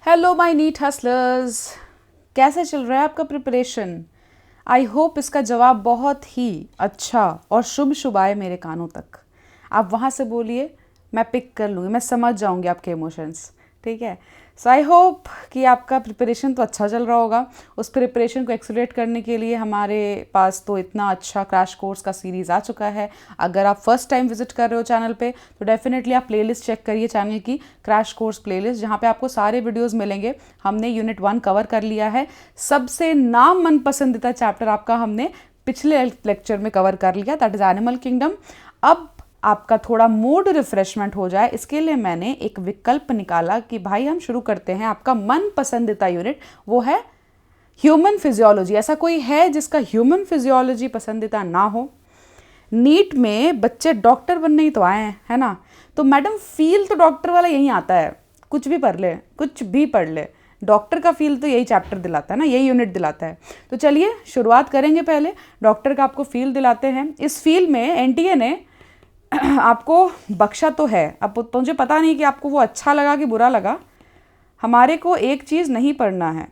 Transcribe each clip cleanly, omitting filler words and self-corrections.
Hello my NEET hustlers, कैसे चल रहा है आपका प्रिपरेशन। आई होप इसका जवाब बहुत ही अच्छा और शुभ शुभ आए मेरे कानों तक। आप वहाँ से बोलिए, मैं पिक कर लूँगी, मैं समझ जाऊँगी आपके इमोशंस। ठीक है, सो आई होप कि आपका प्रिपरेशन तो अच्छा चल रहा होगा। उस प्रिपरेशन को एक्सेलरेट करने के लिए हमारे पास तो इतना अच्छा क्रैश कोर्स का सीरीज़ आ चुका है। अगर आप फर्स्ट टाइम विजिट कर रहे हो चैनल पे तो डेफिनेटली आप प्लेलिस्ट चेक करिए चैनल की, क्रैश कोर्स प्लेलिस्ट, जहाँ पे आपको सारे वीडियोस मिलेंगे। हमने यूनिट 1 कवर कर लिया है। सबसे नाम मन पसंदीदा चैप्टर आपका हमने पिछले लेक्चर में कवर कर लिया, दैट इज़ एनिमल किंगडम। अब आपका थोड़ा मूड रिफ्रेशमेंट हो जाए, इसके लिए मैंने एक विकल्प निकाला कि भाई हम शुरू करते हैं आपका मन पसंदीदा यूनिट, वो है ह्यूमन फिजियोलॉजी। ऐसा कोई है जिसका ह्यूमन फिजियोलॉजी पसंदीदा ना हो? नीट में बच्चे डॉक्टर बनने ही तो आए हैं, है ना? तो मैडम फील तो डॉक्टर वाला यही आता है, कुछ भी पढ़ ले, कुछ भी पढ़ ले, डॉक्टर का फील तो यही चैप्टर दिलाता है ना, यही यूनिट दिलाता है। तो चलिए शुरुआत करेंगे, पहले डॉक्टर का आपको फील दिलाते हैं। इस फील में एनटीए ने आपको बख्शा तो है। अब मुझे पता नहीं कि आपको वो अच्छा लगा कि बुरा लगा। हमारे को एक चीज़ नहीं पढ़ना है,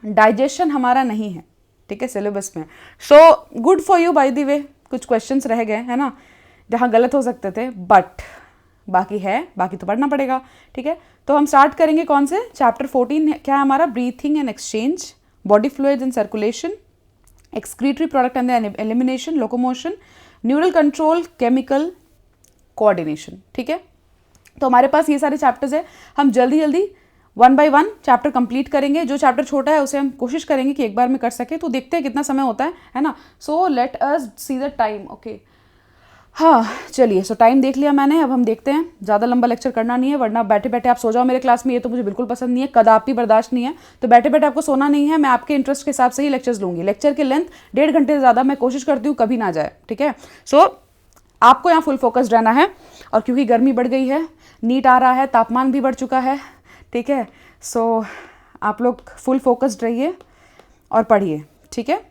डाइजेशन हमारा नहीं है, ठीक है, सिलेबस में। So good for you by the way, कुछ क्वेश्चंस रह गए है ना जहाँ गलत हो सकते थे, बट बाकी है, बाकी तो पढ़ना पड़ेगा। ठीक है, तो हम स्टार्ट करेंगे कौन से चैप्टर 14 क्या है हमारा, breathing and exchange, body fluids and circulation, excretory product and elimination, locomotion, neural control, chemical coordination. ठीक है, तो हमारे पास ये सारे चैप्टर्स है। हम जल्दी जल्दी 1 बाय 1 चैप्टर कंप्लीट करेंगे। जो चैप्टर छोटा है उसे हम कोशिश करेंगे कि एक बार में कर सके, तो देखते हैं कितना समय होता है ना। So let us see the time. Okay, हाँ चलिए, सो टाइम देख लिया मैंने। अब हम देखते हैं, ज़्यादा लंबा लेक्चर करना नहीं है, वरना बैठे बैठे आप सो जाओ मेरे क्लास में, ये तो मुझे बिल्कुल पसंद नहीं है, कदापि बर्दाश्त नहीं है। तो बैठे बैठे आपको सोना नहीं है, मैं आपके इंटरेस्ट के हिसाब से ही लेक्चर्स लूँगी। लेक्चर की लेंथ 1.5 घंटे से ज़्यादा मैं कोशिश करती हूँ कभी ना जाए। ठीक है, सो आपको यहाँ फुल फोकस्ड रहना है। और क्योंकि गर्मी बढ़ गई है, नीट आ रहा है, तापमान भी बढ़ चुका है, ठीक है, सो आप लोग फुल फोकस्ड रहिए और पढ़िए। ठीक है,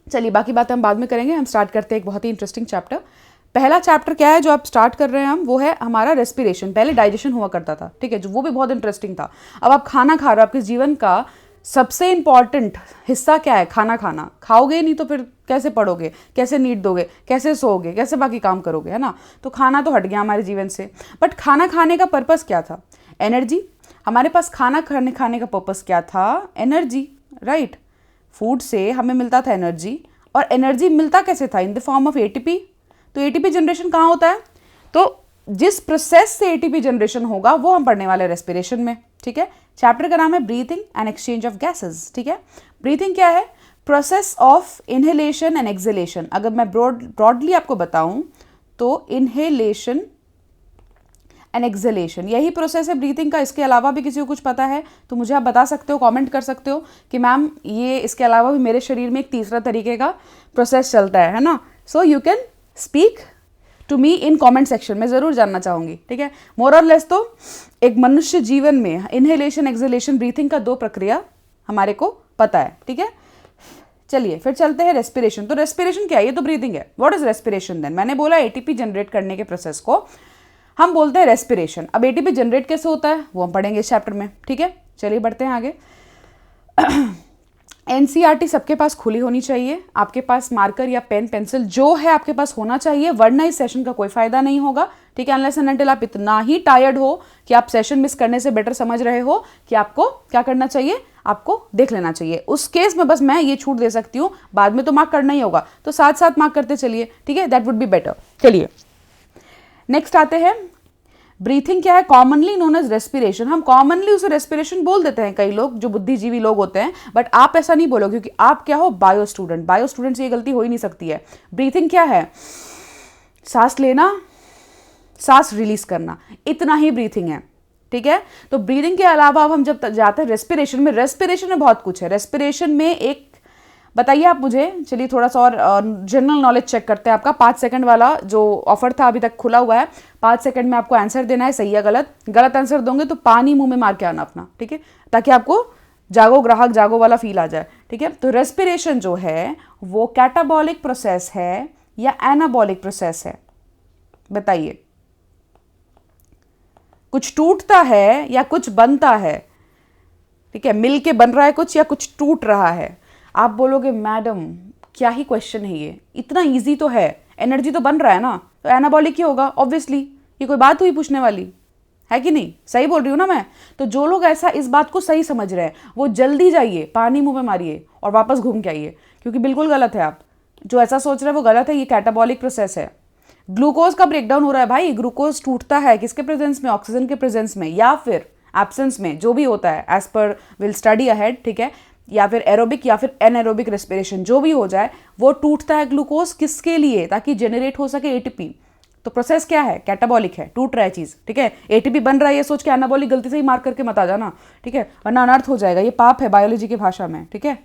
चलिए बाकी बातें हम बाद में करेंगे। हम स्टार्ट करते हैं एक बहुत ही इंटरेस्टिंग चैप्टर। पहला चैप्टर क्या है जो आप स्टार्ट कर रहे हैं हम, वो है हमारा रेस्पिरेशन। पहले डाइजेशन हुआ करता था, ठीक है, जो वो भी बहुत इंटरेस्टिंग था। अब आप खाना खा रहे हो, आपके जीवन का सबसे इंपॉर्टेंट हिस्सा क्या है? खाना खाना। खाओगे नहीं तो फिर कैसे पढ़ोगे, कैसे नीट दोगे, कैसे सोओगे, कैसे बाकी काम करोगे, है ना? तो खाना तो हट गया हमारे जीवन से। बट खाना खाने का पर्पस क्या था? एनर्जी। हमारे पास खाना खाने का पर्पस क्या था? Energy, right. फूड से हमें मिलता था एनर्जी, और एनर्जी मिलता कैसे था? In the form of ATP. तो एटीपी जनरेशन कहाँ होता है? तो जिस प्रोसेस से एटीपी जनरेशन होगा वो हम पढ़ने वाले रेस्पिरेशन में। ठीक है, चैप्टर का नाम है breathing and exchange of gases. ठीक है, ब्रीथिंग क्या है? Process of inhalation and exhalation. अगर मैं ब्रॉडली आपको बताऊं तो इनहेलेशन एंड एक्सहेलेशन यही प्रोसेस है ब्रीथिंग का। इसके अलावा भी किसी को कुछ पता है तो मुझे आप बता सकते हो, कमेंट कर सकते हो कि मैम ये इसके अलावा भी मेरे शरीर में एक तीसरा तरीके का प्रोसेस चलता है ना। So you can speak to me in comment section में, ज़रूर जानना चाहूँगी। ठीक है, मोर और लेस तो एक मनुष्य जीवन में इनहेलेशन एक्सहेलेशन ब्रीथिंग का 2 प्रक्रिया हमारे को पता है। ठीक है, चलिए फिर चलते हैं रेस्पिरेशन। तो रेस्पिरेशन क्या है? ये तो ब्रीथिंग है। What is respiration then? मैंने बोला एटीपी जनरेट करने के प्रोसेस को हम बोलते हैं रेस्पिरेशन। अब एटीपी जनरेट कैसे होता है वो हम पढ़ेंगे इस चैप्टर में। ठीक है, चलिए बढ़ते हैं आगे। एनसीईआरटी सबके पास खुली होनी चाहिए। आपके पास मार्कर या पेन पेंसिल जो है आपके पास होना चाहिए, वरना इस सेशन का कोई फायदा नहीं होगा। ठीक है, अनलेस एंड अनटिल आप इतना ही टायर्ड हो कि आप सेशन मिस करने से बेटर समझ रहे हो कि आपको क्या करना चाहिए, आपको देख लेना चाहिए। उस केस में बस मैं ये छूट दे सकती हूँ, बाद में तो मार्क करना ही होगा, तो साथ साथ मार्क करते चलिए। ठीक है, दैट वुड बी बेटर। चलिए नेक्स्ट आते हैं, ब्रीथिंग क्या है? Commonly known as respiration. हम कॉमनली उसे रेस्पिरेशन बोल देते हैं, कई लोग जो बुद्धिजीवी लोग होते हैं, बट आप ऐसा नहीं बोलो क्योंकि आप क्या हो? Bio student. बायो स्टूडेंट से ये गलती हो ही नहीं सकती है। ब्रीथिंग क्या है? सांस लेना, सांस रिलीज करना, इतना ही ब्रीथिंग है। ठीक है, तो ब्रीदिंग के अलावा अब हम जब जाते हैं रेस्पिरेशन में, रेस्पिरेशन में बहुत कुछ है। रेस्पिरेशन में एक बताइए आप मुझे, चलिए थोड़ा सा और जनरल नॉलेज चेक करते हैं। आपका 5 सेकंड वाला जो ऑफर था अभी तक खुला हुआ है, 5 सेकंड में आपको आंसर देना है, सही या गलत। गलत आंसर दोगे तो पानी मुंह में मार के आना अपना, ठीक है, ताकि आपको जागो ग्राहक जागो वाला फील आ जाए। ठीक है, तो रेस्पिरेशन जो है वो कैटाबॉलिक प्रोसेस है या एनाबॉलिक प्रोसेस है? बताइए, कुछ टूटता है या कुछ बनता है? ठीक है, मिल के बन रहा है कुछ या कुछ टूट रहा है। आप बोलोगे मैडम क्या ही क्वेश्चन है ये, इतना ईजी तो है, एनर्जी तो बन रहा है ना, तो एनाबॉलिक ही होगा ऑब्वियसली, ये कोई बात हुई पूछने वाली है कि नहीं? सही बोल रही हूँ ना मैं? तो जो लोग ऐसा इस बात को सही समझ रहे हैं वो जल्दी जाइए, पानी मुंह में मारिए और वापस घूम के आइए, क्योंकि बिल्कुल गलत है। आप जो ऐसा सोच रहे हैं वो गलत है, ये कैटाबॉलिक प्रोसेस है। ग्लूकोज का ब्रेकडाउन हो रहा है भाई, ग्लूकोज टूटता है किसके प्रेजेंस में? ऑक्सीजन के प्रेजेंस में या फिर एब्सेंस में, जो भी होता है, as per will study ahead, ठीक है, या फिर एरोबिक या फिर एनएरोबिक रेस्पिरेशन, जो भी हो जाए वो टूटता है ग्लूकोज किसके लिए? ताकि जनरेट हो सके एटीपी। तो प्रोसेस क्या है? कैटाबॉलिक है, टूट रहा है चीज, ठीक है। एटीपी बन रहा है ये सोच के एनाबॉलिक गलती से ही मार्क करके मत आ जाना, ठीक है, वरना अनर्थ हो जाएगा, ये पाप है बायोलॉजी की भाषा में, ठीक है।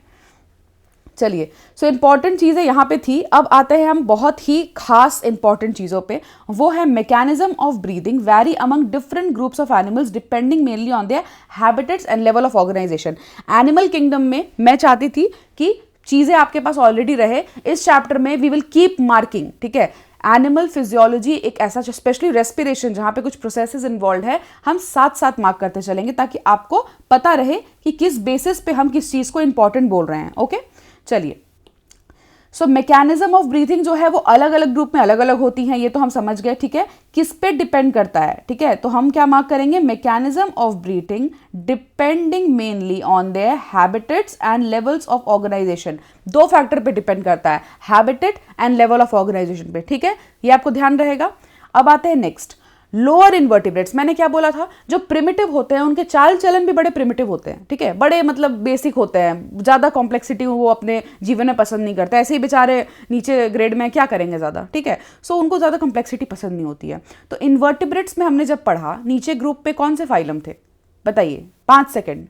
चलिए, सो इंपॉर्टेंट चीज़ें यहाँ पे थी। अब आते हैं हम बहुत ही खास इंपॉर्टेंट चीज़ों पे, वो है mechanism of breathing vary among different groups of animals depending mainly on their habitats and level of organisation. Animal kingdom में मैं चाहती थी कि चीज़ें आपके पास ऑलरेडी रहे, इस चैप्टर में वी विल कीप मार्किंग, ठीक है। एनिमल फिजियोलॉजी एक ऐसा, स्पेशली रेस्पिरेशन जहाँ पे कुछ प्रोसेसेस इन्वॉल्व है, हम साथ साथ मार्क करते चलेंगे ताकि आपको पता रहे कि किस बेसिस पे हम किस चीज़ को इंपॉर्टेंट बोल रहे हैं, ओके। चलिए, सो मैकेनिज्म ऑफ ब्रीथिंग जो है वो अलग अलग ग्रुप में अलग अलग होती हैं, ये तो हम समझ गए, ठीक है। किस पे डिपेंड करता है, ठीक है, तो हम क्या मार्क करेंगे? Mechanism of breathing depending mainly on their habitats and levels of organisation. दो फैक्टर पे डिपेंड करता है, habitat and level of organisation पे, ठीक है, ये आपको ध्यान रहेगा। अब आते हैं नेक्स्ट, लोअर इन्वर्टिब्रेट्स। मैंने क्या बोला था? जो प्रिमिटिव होते हैं उनके चाल चलन भी बड़े प्रिमिटिव होते हैं, ठीक है, बड़े मतलब बेसिक होते हैं, ज़्यादा कॉम्प्लेक्सिटी वो अपने जीवन में पसंद नहीं करते, ऐसे ही बेचारे नीचे ग्रेड में क्या करेंगे ज़्यादा, ठीक है, सो उनको ज़्यादा कॉम्प्लेक्सिटी पसंद नहीं होती है। तो इन्वर्टिब्रेट्स में हमने जब पढ़ा, नीचे ग्रुप पे कौन से फाइलम थे बताइए? 5 सेकेंड,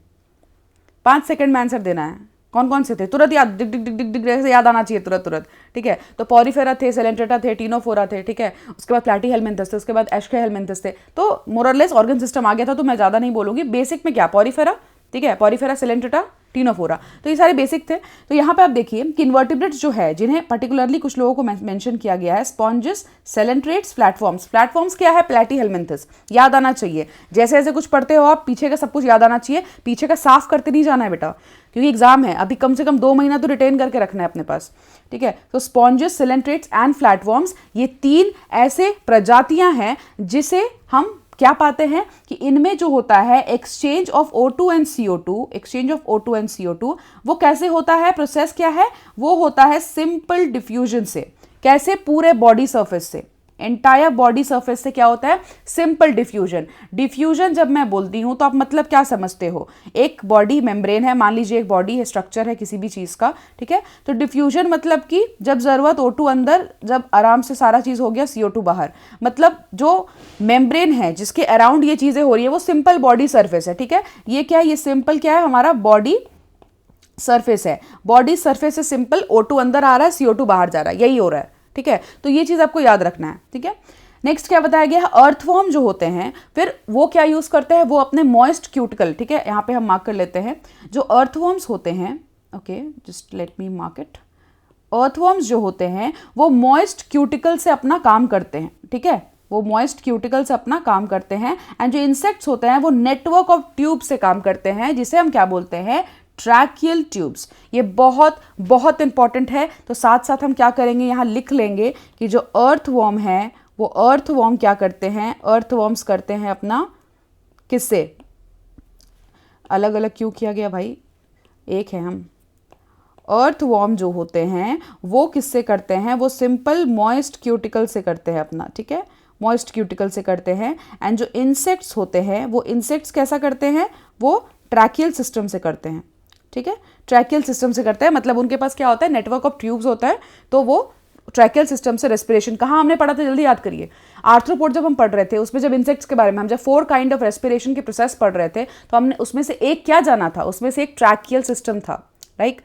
5 सेकेंड में आंसर देना है। कौन कौन से थे? तुरंत याद, डिग डिग डिग डिग डिग ऐसे याद आना चाहिए तुरंत तुरंत, ठीक है। तो पॉरीफेरा थे, सेलेंट्रेटा थे, टीनोफोरा थे, ठीक है, उसके बाद प्लैटीहेल्मिन्थस थे, उसके बाद एस्केहेल्मिन्थस थे। तो मोरलेस ऑर्गन सिस्टम आ गया था, तो मैं ज़्यादा नहीं बोलूँगी। बेसिक में क्या? पॉरीफेरा, ठीक है, पॉरीफेरा, सेलेंट्रेटा, टीनोफोरा, तो ये सारे बेसिक थे। तो यहाँ पे आप देखिए कि इन्वर्टिब्रेट्स जो है, जिन्हें पर्टिकुलरली कुछ लोगों को मेंशन किया गया है, स्पॉन्जेस, सेलेंट्रेट्स, प्लेटफॉर्म्स। प्लेटफॉर्म्स क्या है? प्लैटीहेल्मिन्थस, याद आना चाहिए। जैसे जैसे कुछ पढ़ते हो आप, पीछे का सब कुछ याद आना चाहिए, पीछे का साफ करते नहीं जाना है बेटा, क्योंकि एग्जाम है अभी, कम से कम 2 महीना तो रिटेन करके रखना है अपने पास, ठीक है। तो स्पॉन्जेस, सेलेंट्रेट्स एंड प्लेटफॉर्म्स, ये 3 ऐसे प्रजातियां हैं जिसे हम क्या पाते हैं कि इनमें जो होता है exchange of O2 and CO2, exchange of O2 and CO2, वो कैसे होता है? प्रोसेस क्या है? वो होता है सिंपल डिफ्यूजन से। कैसे? पूरे बॉडी सर्फेस से, एंटायर बॉडी सर्फेस से क्या होता है? Simple diffusion. डिफ्यूजन जब मैं बोलती हूं तो आप मतलब क्या समझते हो? एक बॉडी मेम्ब्रेन है, मान लीजिए एक बॉडी है, स्ट्रक्चर है किसी भी चीज का, ठीक है। तो डिफ्यूजन मतलब कि जब जरूरत O2 अंदर, जब आराम से सारा चीज हो गया, CO2 बाहर, मतलब जो मेम्ब्रेन है जिसके अराउंड ये चीजें हो रही है वो सिंपल बॉडी सर्फेस है, ठीक है। ये क्या है? ये सिंपल क्या है? हमारा बॉडी सर्फेस है। बॉडी सर्फेस से सिंपल O2 अंदर आ रहा है, CO2 बाहर जा रहा है, यही हो रहा है, ठीक है। तो ये चीज आपको याद रखना है, ठीक है। नेक्स्ट क्या बताया गया है? अर्थवॉर्म जो होते हैं, फिर वो क्या यूज करते हैं? वो अपने मॉइस्ट क्यूटिकल, ठीक है, यहाँ पे हम मार्क कर लेते हैं। जो अर्थवॉर्म्स होते हैं, okay, just let me mark it. Earthworms जो होते हैं वो मॉइस्ट क्यूटिकल से अपना काम करते हैं, ठीक है, वो मॉइस्ट क्यूटिकल से अपना काम करते हैं। एंड जो इंसेक्ट्स होते हैं वो नेटवर्क ऑफ ट्यूब से काम करते हैं, जिसे हम क्या बोलते हैं? Tracheal tubes. ये बहुत बहुत इंपॉर्टेंट है। तो साथ साथ हम क्या करेंगे, यहाँ लिख लेंगे कि जो अर्थवॉर्म है वो अर्थवॉर्म क्या करते हैं? अर्थवॉर्म्स करते हैं अपना किससे? अलग अलग क्यों किया गया भाई? एक है हम। अर्थवॉर्म जो होते हैं वो किससे करते हैं? वो सिंपल मॉइस्ट क्यूटिकल से करते हैं अपना, ठीक है, मॉइस्ट क्यूटिकल से करते हैं। एंड जो इंसेक्ट्स होते हैं वो इंसेक्ट्स कैसा करते हैं? वो ट्रैकियल सिस्टम से करते हैं, ठीक है, ट्रैकियल सिस्टम से करते हैं। मतलब उनके पास क्या होता है? नेटवर्क ऑफ ट्यूब्स होता है, तो वो ट्रैकियल सिस्टम से रेस्पिरेशन। कहाँ हमने पढ़ा था? जल्दी याद करिए। आर्थ्रोपोड जब हम पढ़ रहे थे उसमें, जब इंसेक्ट्स के बारे में हम जब 4 काइंड ऑफ रेस्पिरेशन के प्रोसेस पढ़ रहे थे, तो हमने उसमें से एक क्या जाना था? उसमें से एक ट्रैकियल सिस्टम था, राइट।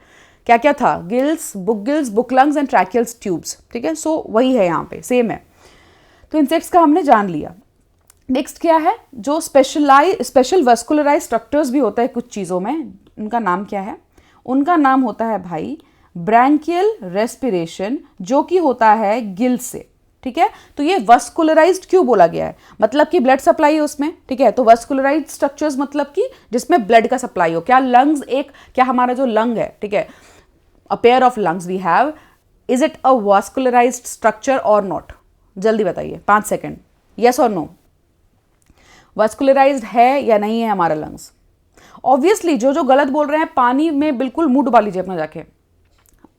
क्या क्या था? Gills, book lungs and tracheal tubes, ठीक है। सो वही है, यहाँ पे सेम है। तो इंसेक्ट्स का हमने जान लिया। नेक्स्ट क्या है? जो स्पेशल वस्कुलराइज स्ट्रक्चर्स भी होता है कुछ चीज़ों में, उनका नाम क्या है? उनका नाम होता है भाई ब्रैंकियल रेस्पिरेशन, जो कि होता है गिल से, ठीक है। तो ये वस्कुलराइज्ड क्यों बोला गया है, मतलब कि ब्लड सप्लाई है उसमें, ठीक है। तो वस्कुलराइज्ड स्ट्रक्चर्स मतलब कि जिसमें ब्लड का सप्लाई हो। क्या लंग्स क्या हमारा जो लंग है, ठीक है, a pair of lungs we have, is it a vascularised structure और नॉट? जल्दी बताइए, 5 सेकेंड, यस और नो। वस्कुलराइज्ड है या नहीं है हमारा लंग्स? ऑब्वियसली जो गलत बोल रहे हैं पानी में बिल्कुल मुंह डुबा लीजिए अपना जाके,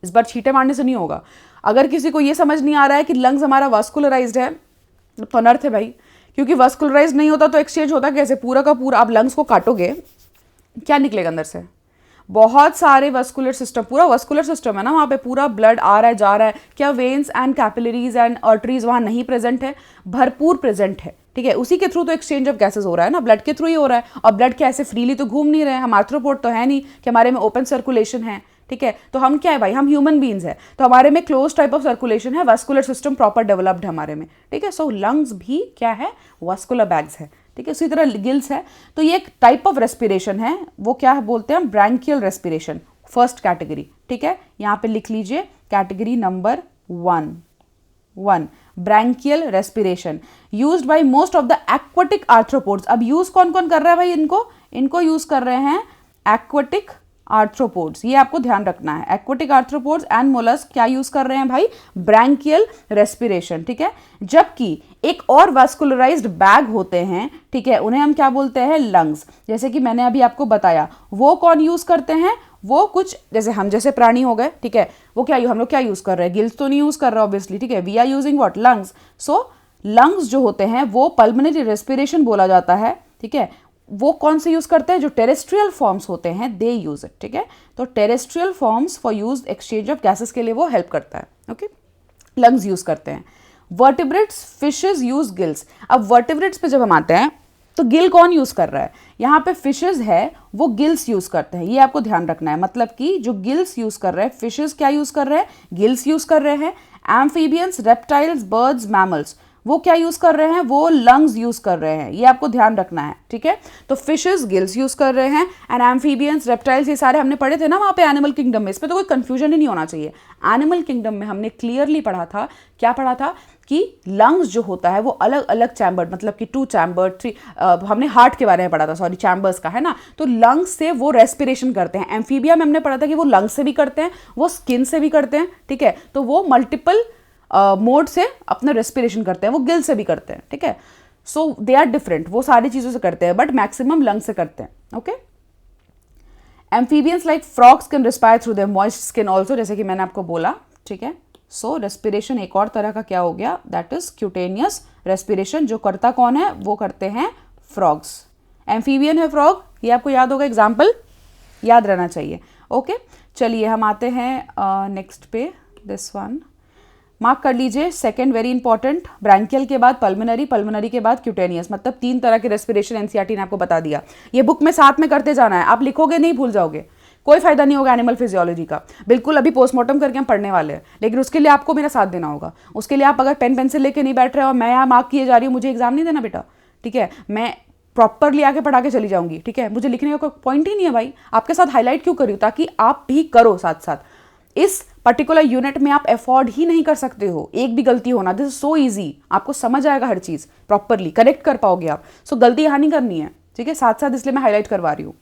इस बार छींटे मारने से नहीं होगा। अगर किसी को ये समझ नहीं आ रहा है कि लंग्स हमारा वास्कुलराइज्ड है तो अनर्थ है भाई, क्योंकि वास्कुलराइज्ड नहीं होता तो एक्सचेंज होता कैसे? पूरा का पूरा आप लंग्स को काटोगे, क्या निकलेगा अंदर से? बहुत सारे वस्कुलर सिस्टम, पूरा वस्कुलर सिस्टम है ना वहाँ पे, पूरा ब्लड आ रहा है जा रहा है। क्या veins and capillaries and arteries वहाँ नहीं प्रेजेंट है? भरपूर प्रेजेंट है, ठीक है। उसी के थ्रू तो एक्सचेंज ऑफ गैसेज हो रहा है ना, ब्लड के थ्रू ही हो रहा है। और ब्लड क्या ऐसे फ्रीली तो घूम नहीं रहे हैं, हम आर्थ्रोपोड तो है नहीं कि हमारे में ओपन सर्कुलेशन है, ठीक है। तो हम क्या है भाई, हम ह्यूमन बींग्स है, तो हमारे में क्लोज टाइप ऑफ सर्कुलेशन है, वस्कुलर सिस्टम प्रॉपर डेवलप्ड है हमारे में, ठीक है। सो लंग्स भी क्या है, वस्कुलर बैग्स है, ठीक है। उसी तरह गिल्स है। तो ये एक टाइप ऑफ रेस्पिरेशन है, वो क्या है बोलते हैं, ब्रैंकियल रेस्पिरेशन, फर्स्ट कैटेगरी, ठीक है। यहाँ पे लिख लीजिए category number 1 branchial respiration used by most of the aquatic arthropods. अब यूज कौन कौन कर रहा है भाई इनको यूज कर रहे हैं एक्वाटिक आर्थ्रोपोड्स, ये आपको ध्यान रखना है। एक्वाटिक आर्थ्रोपोड्स एंड मोलस्क क्या यूज कर रहे हैं भाई, ब्रैंकियल रेस्पिरेशन, ठीक है। जबकि एक और वास्कुलराइज्ड बैग होते हैं, ठीक है, उन्हें हम क्या बोलते हैं, लंग्स। जैसे कि मैंने अभी आपको बताया, वो कौन यूज करते हैं, वो कुछ जैसे हम जैसे प्राणी हो गए, ठीक है, वो क्या हम लोग क्या यूज कर रहे हैं, गिल्स तो नहीं यूज कर रहे ऑब्वियसली, ठीक है। We are using what, lungs. So lungs जो होते हैं वो पल्मोनरी रेस्पिरेशन बोला जाता है, ठीक है। वो कौन से यूज करते हैं, जो टेरेस्ट्रियल फॉर्म्स होते हैं दे यूज इट, ठीक है। तो terrestrial forms for use exchange of gases के लिए वो हेल्प करता है, ओके। लंग्स यूज करते हैं। Vertebrates, fishes use gills. अब वर्टिब्रेट्स पे जब हम आते हैं तो गिल कौन यूज कर रहा है, यहाँ पे फिशेस है वो गिल्स यूज करते हैं, ये आपको ध्यान रखना है। मतलब कि जो गिल्स यूज कर रहे हैं, फिशेस क्या यूज कर रहे हैं, गिल्स यूज कर रहे हैं। एम्फीबियंस, रेप्टाइल्स, बर्ड्स, मैमल्स वो क्या यूज कर रहे हैं, वो लंग्स यूज कर रहे हैं, ये आपको ध्यान रखना है, ठीक है। तो फिशेस गिल्स यूज कर रहे हैं, एंड एम्फीबियंस, रेप्टाइल्स, ये सारे हमने पढ़े थे ना वहाँ पे एनिमल किंगडम में, इसमें तो कोई कंफ्यूजन ही नहीं होना चाहिए। एनिमल किंगडम में हमने क्लियरली पढ़ा था, क्या पढ़ा था, कि लंग्स जो होता है वो अलग अलग चैम्बर, मतलब कि 2 चैम्बर 3, हमने हार्ट के बारे में पढ़ा था, सॉरी चैम्बर्स का है ना। तो लंग्स से वो रेस्पिरेशन करते हैं। एम्फीबिया में हमने पढ़ा था कि वो लंग्स से भी करते हैं, वो स्किन से भी करते हैं, ठीक है। तो वो मल्टीपल मोड से अपना रेस्पिरेशन करते हैं, वो गिल से भी करते हैं, ठीक है। सो दे आर डिफरेंट, वो सारी चीजों से करते हैं, बट मैक्सिमम लंग से करते हैं, okay. Amphibians like frogs can respire through their moist skin also, जैसे कि मैंने आपको बोला, ठीक है। सो रेस्पिरेशन एक और तरह का क्या हो गया, दैट इज क्यूटेनियस रेस्पिरेशन। जो करता कौन है, वो करते हैं फ्रॉग्स। एम्फीबियन है फ्रॉग, ये आपको याद होगा, एग्जाम्पल याद रहना चाहिए, ओके। चलिए हम आते हैं नेक्स्ट पे, दिस वन मार्क कर लीजिए, सेकंड वेरी इंपॉर्टेंट। ब्रैंकियल के बाद पल्मोनरी, पल्मोनरी के बाद क्यूटेनियस, मतलब 3 तरह के रेस्पिरेशन एनसीईआरटी ने आपको बता दिया। ये बुक में साथ में करते जाना है, आप लिखोगे नहीं भूल जाओगे, कोई फायदा नहीं होगा एनिमल फिजियोलॉजी का। बिल्कुल अभी पोस्टमार्टम करके हम पढ़ने वाले हैं, लेकिन उसके लिए आपको मेरा साथ देना होगा। उसके लिए आप अगर पेन पेंसिल लेके नहीं बैठ रहे हो और मैं यहाँ मार्क किए जा रही हूँ, मुझे एग्जाम नहीं देना बेटा, ठीक है। मैं प्रॉपरली आके पढ़ा के चली जाऊंगी, ठीक है। मुझे लिखने का कोई पॉइंट ही नहीं है भाई, आपके साथ हाईलाइट क्यों करूँ, ताकि आप भी करो साथ साथ। इस पर्टिकुलर यूनिट में आप अफोर्ड ही नहीं कर सकते हो एक भी गलती होना, दिस इज सो इजी, आपको समझ आएगा हर चीज प्रॉपरली, करेक्ट कर पाओगे आप। सो गलती यहाँ नहीं करनी है, ठीक है, साथ साथ, इसलिए मैं हाईलाइट करवा रही हूँ,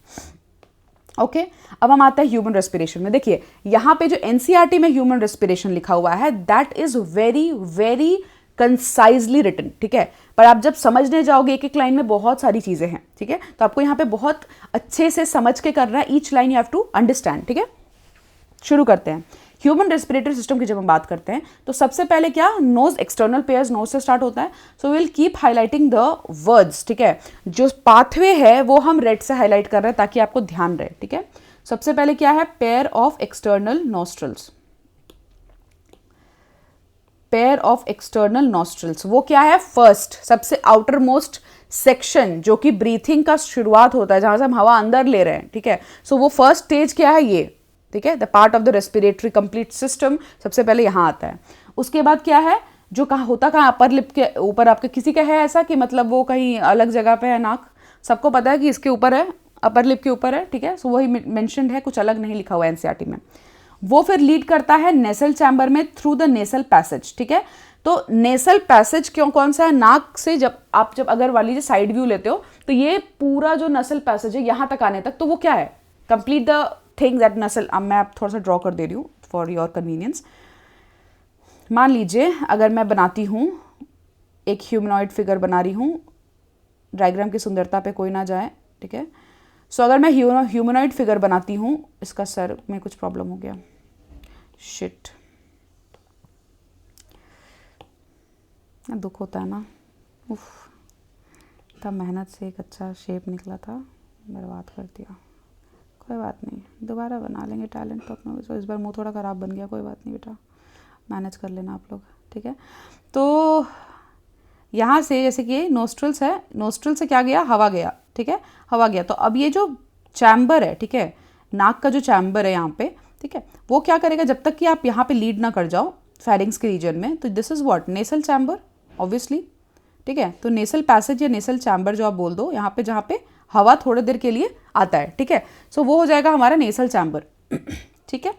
ओके। अब हम आते हैं ह्यूमन रेस्पिरेशन में। देखिए यहाँ पे जो एनसीईआरटी में ह्यूमन रेस्पिरेशन लिखा हुआ है, that is very very concisely written, ठीक है। पर आप जब समझने जाओगे एक एक लाइन में बहुत सारी चीजें हैं, ठीक है। तो आपको यहाँ पे बहुत अच्छे से समझ के करना है, each line you have to understand, ठीक है। शुरू करते हैं। ह्यूमन रेस्पिरेटरी सिस्टम की जब हम बात करते हैं तो सबसे पहले क्या, नोज, एक्सटर्नल पेयर्स नोज से स्टार्ट होता है। So will keep highlighting the words, ठीक है। जो पाथवे है वो हम रेड से हाईलाइट कर रहे हैं ताकि आपको ध्यान रहे, ठीक है। सबसे पहले क्या है, pair of external nostrils, pair of external nostrils, वो क्या है, फर्स्ट सबसे आउटर मोस्ट सेक्शन जो कि ब्रीथिंग का शुरुआत होता है, जहां से हम हवा अंदर ले रहे हैं, ठीक है। सो वो फर्स्ट स्टेज क्या है, ये, ठीक है, the part of the respiratory complete system, सबसे पहले यहाँ आता है। उसके बाद क्या है, जो कहाँ होता, कहाँ अपर लिप के ऊपर, आपके किसी का है ऐसा कि मतलब वो कहीं अलग जगह पे है नाक, सबको पता है कि इसके ऊपर है, अपर लिप के ऊपर है, ठीक है। सो वही मेंशन्ड है, कुछ अलग नहीं लिखा हुआ है एनसीईआरटी में। वो फिर लीड करता है नेसल चैम्बर में थ्रू द नेसल पैसेज, ठीक है। तो नेसल पैसेज क्यों कौन सा है, नाक से जब अगर मान लीजिए साइड व्यू लेते हो तो ये पूरा जो नसल पैसेज है यहाँ तक आने तक, तो वो क्या है, कंप्लीट द थिंग दैट नसल। अब मैं थोड़ा सा ड्रॉ कर दे रही हूँ फॉर योर कन्वीनियंस। मान लीजिए अगर मैं बनाती हूँ एक ह्यूमनॉइड फिगर बना रही हूँ, डायग्राम की सुंदरता पे कोई ना जाए, ठीक है। सो अगर मैं ह्यूमनॉइड फिगर बनाती हूँ, इसका सर में कुछ प्रॉब्लम हो गया, शिट, दुख होता है ना, उफ, तब मेहनत से एक अच्छा शेप निकला था, बर्बाद कर दिया। कोई बात नहीं, दोबारा बना लेंगे, टैलेंट तो अपना। तो इस बार मुंह थोड़ा ख़राब बन गया, कोई बात नहीं बेटा, मैनेज कर लेना आप लोग, ठीक है। तो यहाँ से जैसे कि नोस्ट्रल्स है, नोस्ट्रल से क्या गया, हवा गया, ठीक है, हवा गया। तो अब ये जो चैम्बर है, ठीक है, नाक का जो चैम्बर है यहाँ पे, ठीक है, वो क्या करेगा, जब तक कि आप यहाँ पे लीड ना कर जाओ फेरिंग्स के रीजन में, तो this is what, nasal chamber obviously, ठीक है। तो नेसल पैसेज या नेसल चैम्बर जो आप बोल दो यहाँ पे, जहाँ पे हवा थोड़ी देर के लिए आता है, ठीक है। सो वो हो जाएगा हमारा नेसल चैम्बर, ठीक है,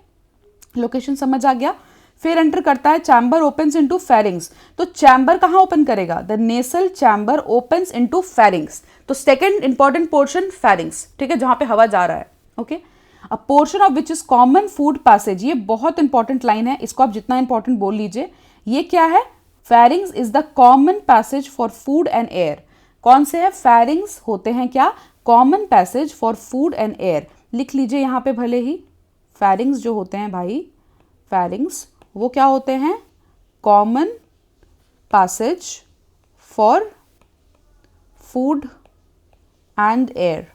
लोकेशन समझ आ गया। फिर एंटर करता है चैम्बर ओपन्स इनटू फेरिंग्स। तो चैम्बर कहाँ ओपन करेगा, the nasal chamber opens into pharynx. तो सेकंड इंपॉर्टेंट पोर्शन फेरिंग्स, ठीक है, जहाँ पे हवा जा रहा है, okay. A portion of which is common food passage, ये बहुत इंपॉर्टेंट लाइन है, इसको आप जितना इंपॉर्टेंट बोल लीजिए। ये क्या है, pharynx is the common passage for food and air. कौन से है, फेरिंग्स होते हैं क्या, common passage for food and air. लिख लीजिए यहाँ पे भले ही, फेरिंग्स जो होते हैं भाई, फेरिंग्स वो क्या होते हैं, common passage for food and air,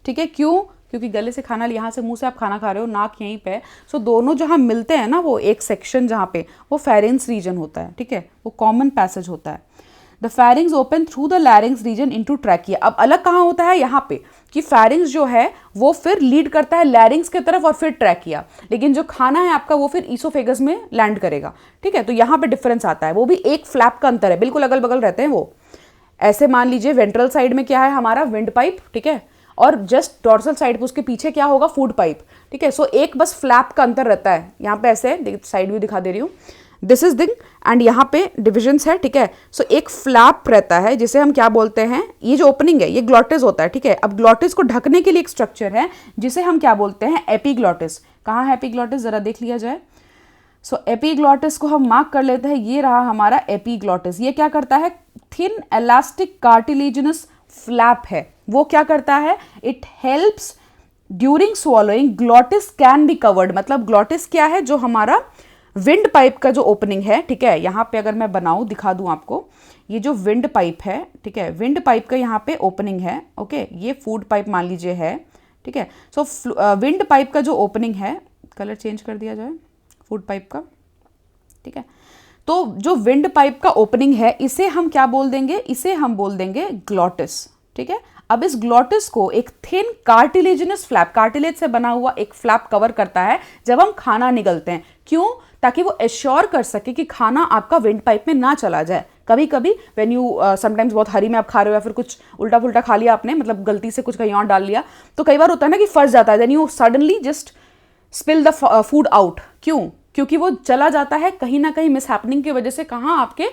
ठीक है। क्यों, क्योंकि गले से खाना, यहाँ से मुंह से आप खाना खा रहे हो, नाक यहीं पे है, सो दोनों जहाँ मिलते हैं ना, वो एक सेक्शन जहाँ पे, वो फेरिंग्स रीजन होता है, ठीक है, वो कॉमन पैसेज होता है। The pharynx open through the larynx region into trachea. अब अलग कहाँ होता है, यहाँ पे, कि फेरिंग्स जो है वो फिर लीड करता है लैरिंग्स की तरफ और फिर ट्रैकिया, लेकिन जो खाना है आपका वो फिर ईसोफेगस में लैंड करेगा, ठीक है। तो यहाँ पे डिफरेंस आता है, वो भी एक फ्लैप का अंतर है, बिल्कुल अगल बगल रहते हैं वो। ऐसे मान लीजिए वेंट्रल साइड में क्या है हमारा, विंड पाइप, ठीक है, और जस्ट डॉर्सल साइड पे उसके पीछे क्या होगा, फूड पाइप, ठीक है। सो एक बस फ्लैप का अंतर रहता है, यहाँ पे ऐसे साइड व्यू दिखा दे रही हूँ, दिस इज थिंग, एंड यहाँ पे डिविजन्स है, ठीक है। सो एक फ्लैप रहता है जिसे हम क्या बोलते हैं, ये जो ओपनिंग है ये ग्लॉटिस होता है, ठीक है। अब ग्लॉटिस को ढकने के लिए एक स्ट्रक्चर है जिसे हम क्या बोलते हैं, एपीग्लॉटिस। कहाँ है एपीग्लॉटिस, जरा देख लिया जाए। सो एपीग्लॉटिस को हम मार्क कर लेते हैं, ये रहा हमारा एपीग्लॉटिस। ये क्या करता है, थिन इलास्टिक कार्टिलेजिनस फ्लैप है, वो क्या करता है, it helps during swallowing, glottis can be covered. मतलब ग्लॉटिस क्या है, जो हमारा विंड पाइप का जो ओपनिंग है, ठीक है, यहाँ पे अगर मैं बनाऊँ दिखा दूँ आपको, ये जो विंड पाइप है, ठीक है, विंड पाइप का यहाँ पे ओपनिंग है, ओके, ये फूड पाइप मान लीजिए है, ठीक है। सो विंड पाइप का जो ओपनिंग है, कलर चेंज कर दिया जाए फूड पाइप का, ठीक है। तो जो विंड पाइप का ओपनिंग है, इसे हम क्या बोल देंगे, इसे हम बोल देंगे ग्लॉटिस, ठीक है। अब इस ग्लॉटिस को एक थिन कार्टिलेजिनस फ्लैप, कार्टिलेज से बना हुआ एक फ्लैप कवर करता है जब हम खाना निगलते हैं। क्यों, ताकि वो एश्योर कर सके कि खाना आपका विंड पाइप में ना चला जाए। कभी कभी व्हेन यू समटाइम्स बहुत हरी में आप खा रहे हो या फिर कुछ उल्टा पुल्टा खा लिया आपने, मतलब गलती से कुछ कहीं और डाल लिया, तो कई बार होता है ना कि फंस जाता है, then you suddenly just spill the food out. क्यों, क्योंकि वो चला जाता है कहीं ना कहीं मिस हैपनिंग की वजह से, कहाँ, आपके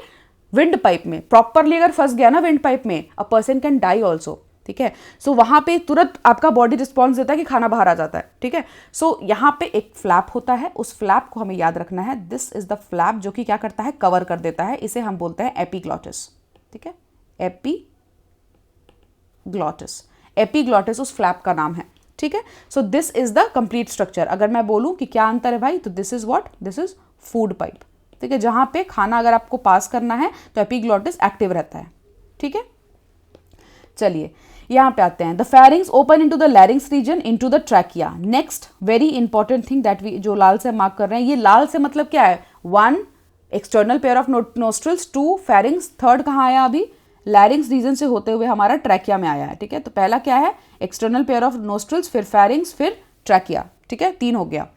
विंड पाइप में। प्रॉपरली अगर फंस गया ना विंड पाइप में, a person can die also, ठीक है। सो वहां पे तुरंत आपका बॉडी रिस्पॉन्स देता है कि खाना बाहर आ जाता है, ठीक है। सो यहाँ पे एक फ्लैप होता है, उस फ्लैप को हमें याद रखना है, दिस इज द फ्लैप जो कि क्या करता है, कवर कर देता है, इसे हम बोलते हैं एपीग्लॉटिस, ठीक है, एपीग्लॉटिस। एपीग्लॉटिस उस फ्लैप का नाम है, ठीक है। So this is the complete structure. अगर मैं बोलूं कि क्या अंतर है भाई, तो this is what, this is food pipe, ठीक है, जहां पे खाना अगर आपको पास करना है तो एपीग्लॉटिस एक्टिव रहता है, ठीक है। चलिए यहां पे आते हैं, the pharynx open into the larynx region into the trachea. Next very important thing that we, जो लाल से मार्क कर रहे हैं, ये लाल से मतलब क्या है, 1 external pair of nostrils, 2 pharynx, third कहाँ आया अभी, लैरिंग्स रीजन से होते हुए हमारा ट्रैकिया में आया है, ठीक है। तो पहला क्या है, एक्सटर्नल पेयर ऑफ नोस्ट्रल्स, फिर फेरिंग्स, फिर ट्रैकिया, ठीक है, 3 हो गया।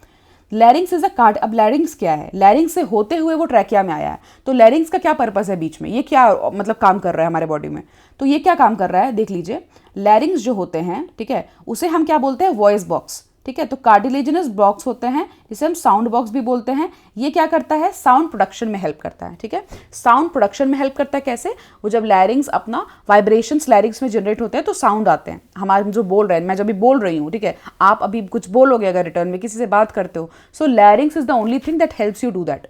लैरिंग्स इज अ कार्ड। अब लैरिंग्स क्या है, लैरिंग्स से होते हुए वो ट्रैकिया में आया है, तो लैरिंग्स का क्या पर्पस है बीच में, ये क्या मतलब काम कर रहा है हमारे बॉडी में, तो ये क्या काम कर रहा है देख लीजिए। लैरिंग्स जो होते हैं, ठीक है, उसे हम क्या बोलते हैं, वॉइस बॉक्स, ठीक है। तो कार्टिलेजिनस ब्लॉक्स होते हैं जिसे हम साउंड बॉक्स भी बोलते हैं। ये क्या करता है, साउंड प्रोडक्शन में हेल्प करता है, ठीक है। साउंड प्रोडक्शन में हेल्प करता है कैसे, वो जब लैरिंग्स अपना वाइब्रेशंस लैरिंग्स में जनरेट होते हैं तो साउंड आते हैं हमारे जो बोल रहे हैं, मैं जब भी बोल रही हूँ, ठीक है, आप अभी कुछ बोलोगे अगर रिटर्न में किसी से बात करते हो, so larynx is the only thing that helps you do that.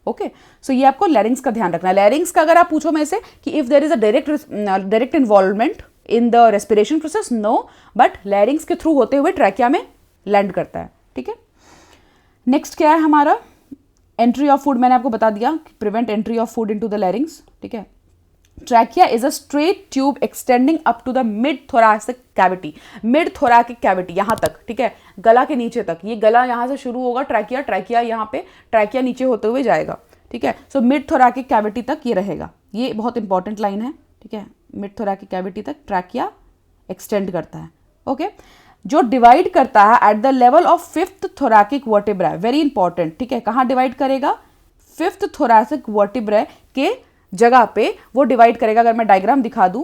Okay, so ये आपको लैरिंग्स का ध्यान रखना है। लैरिंग्स का अगर आप पूछो मेरे से कि if there is a direct involvement in the respiration process, no, but larynx के थ्रू होते हुए ट्रैकिया में लैंड करता है, ठीक है। नेक्स्ट क्या है हमारा, एंट्री ऑफ फूड, मैंने आपको बता दिया, prevent entry of food into the larynx, ठीक है। Trachea is a straight tube extending up to the mid thoracic cavity, mid thoracic cavity यहां तक, ठीक है, गला के नीचे तक। ये गला यहां से शुरू होगा ट्रैकिया, ट्रैकिया यहाँ पे, ट्रैकिया नीचे होते हुए जाएगा, ठीक है। सो मिड थोरैकिक कैविटी तक ये रहेगा, ये बहुत इंपॉर्टेंट लाइन है, ठीक है। मिड थोरैकिक कैविटी तक ट्रैकिया एक्सटेंड करता है, ओके। जो डिवाइड करता है at the level of fifth thoracic vertebra, very important, ठीक है। कहाँ डिवाइड करेगा, फिफ्थ थोरैसिक वर्टिब्रा के जगह पे वो डिवाइड करेगा। अगर मैं डायग्राम दिखा दूं,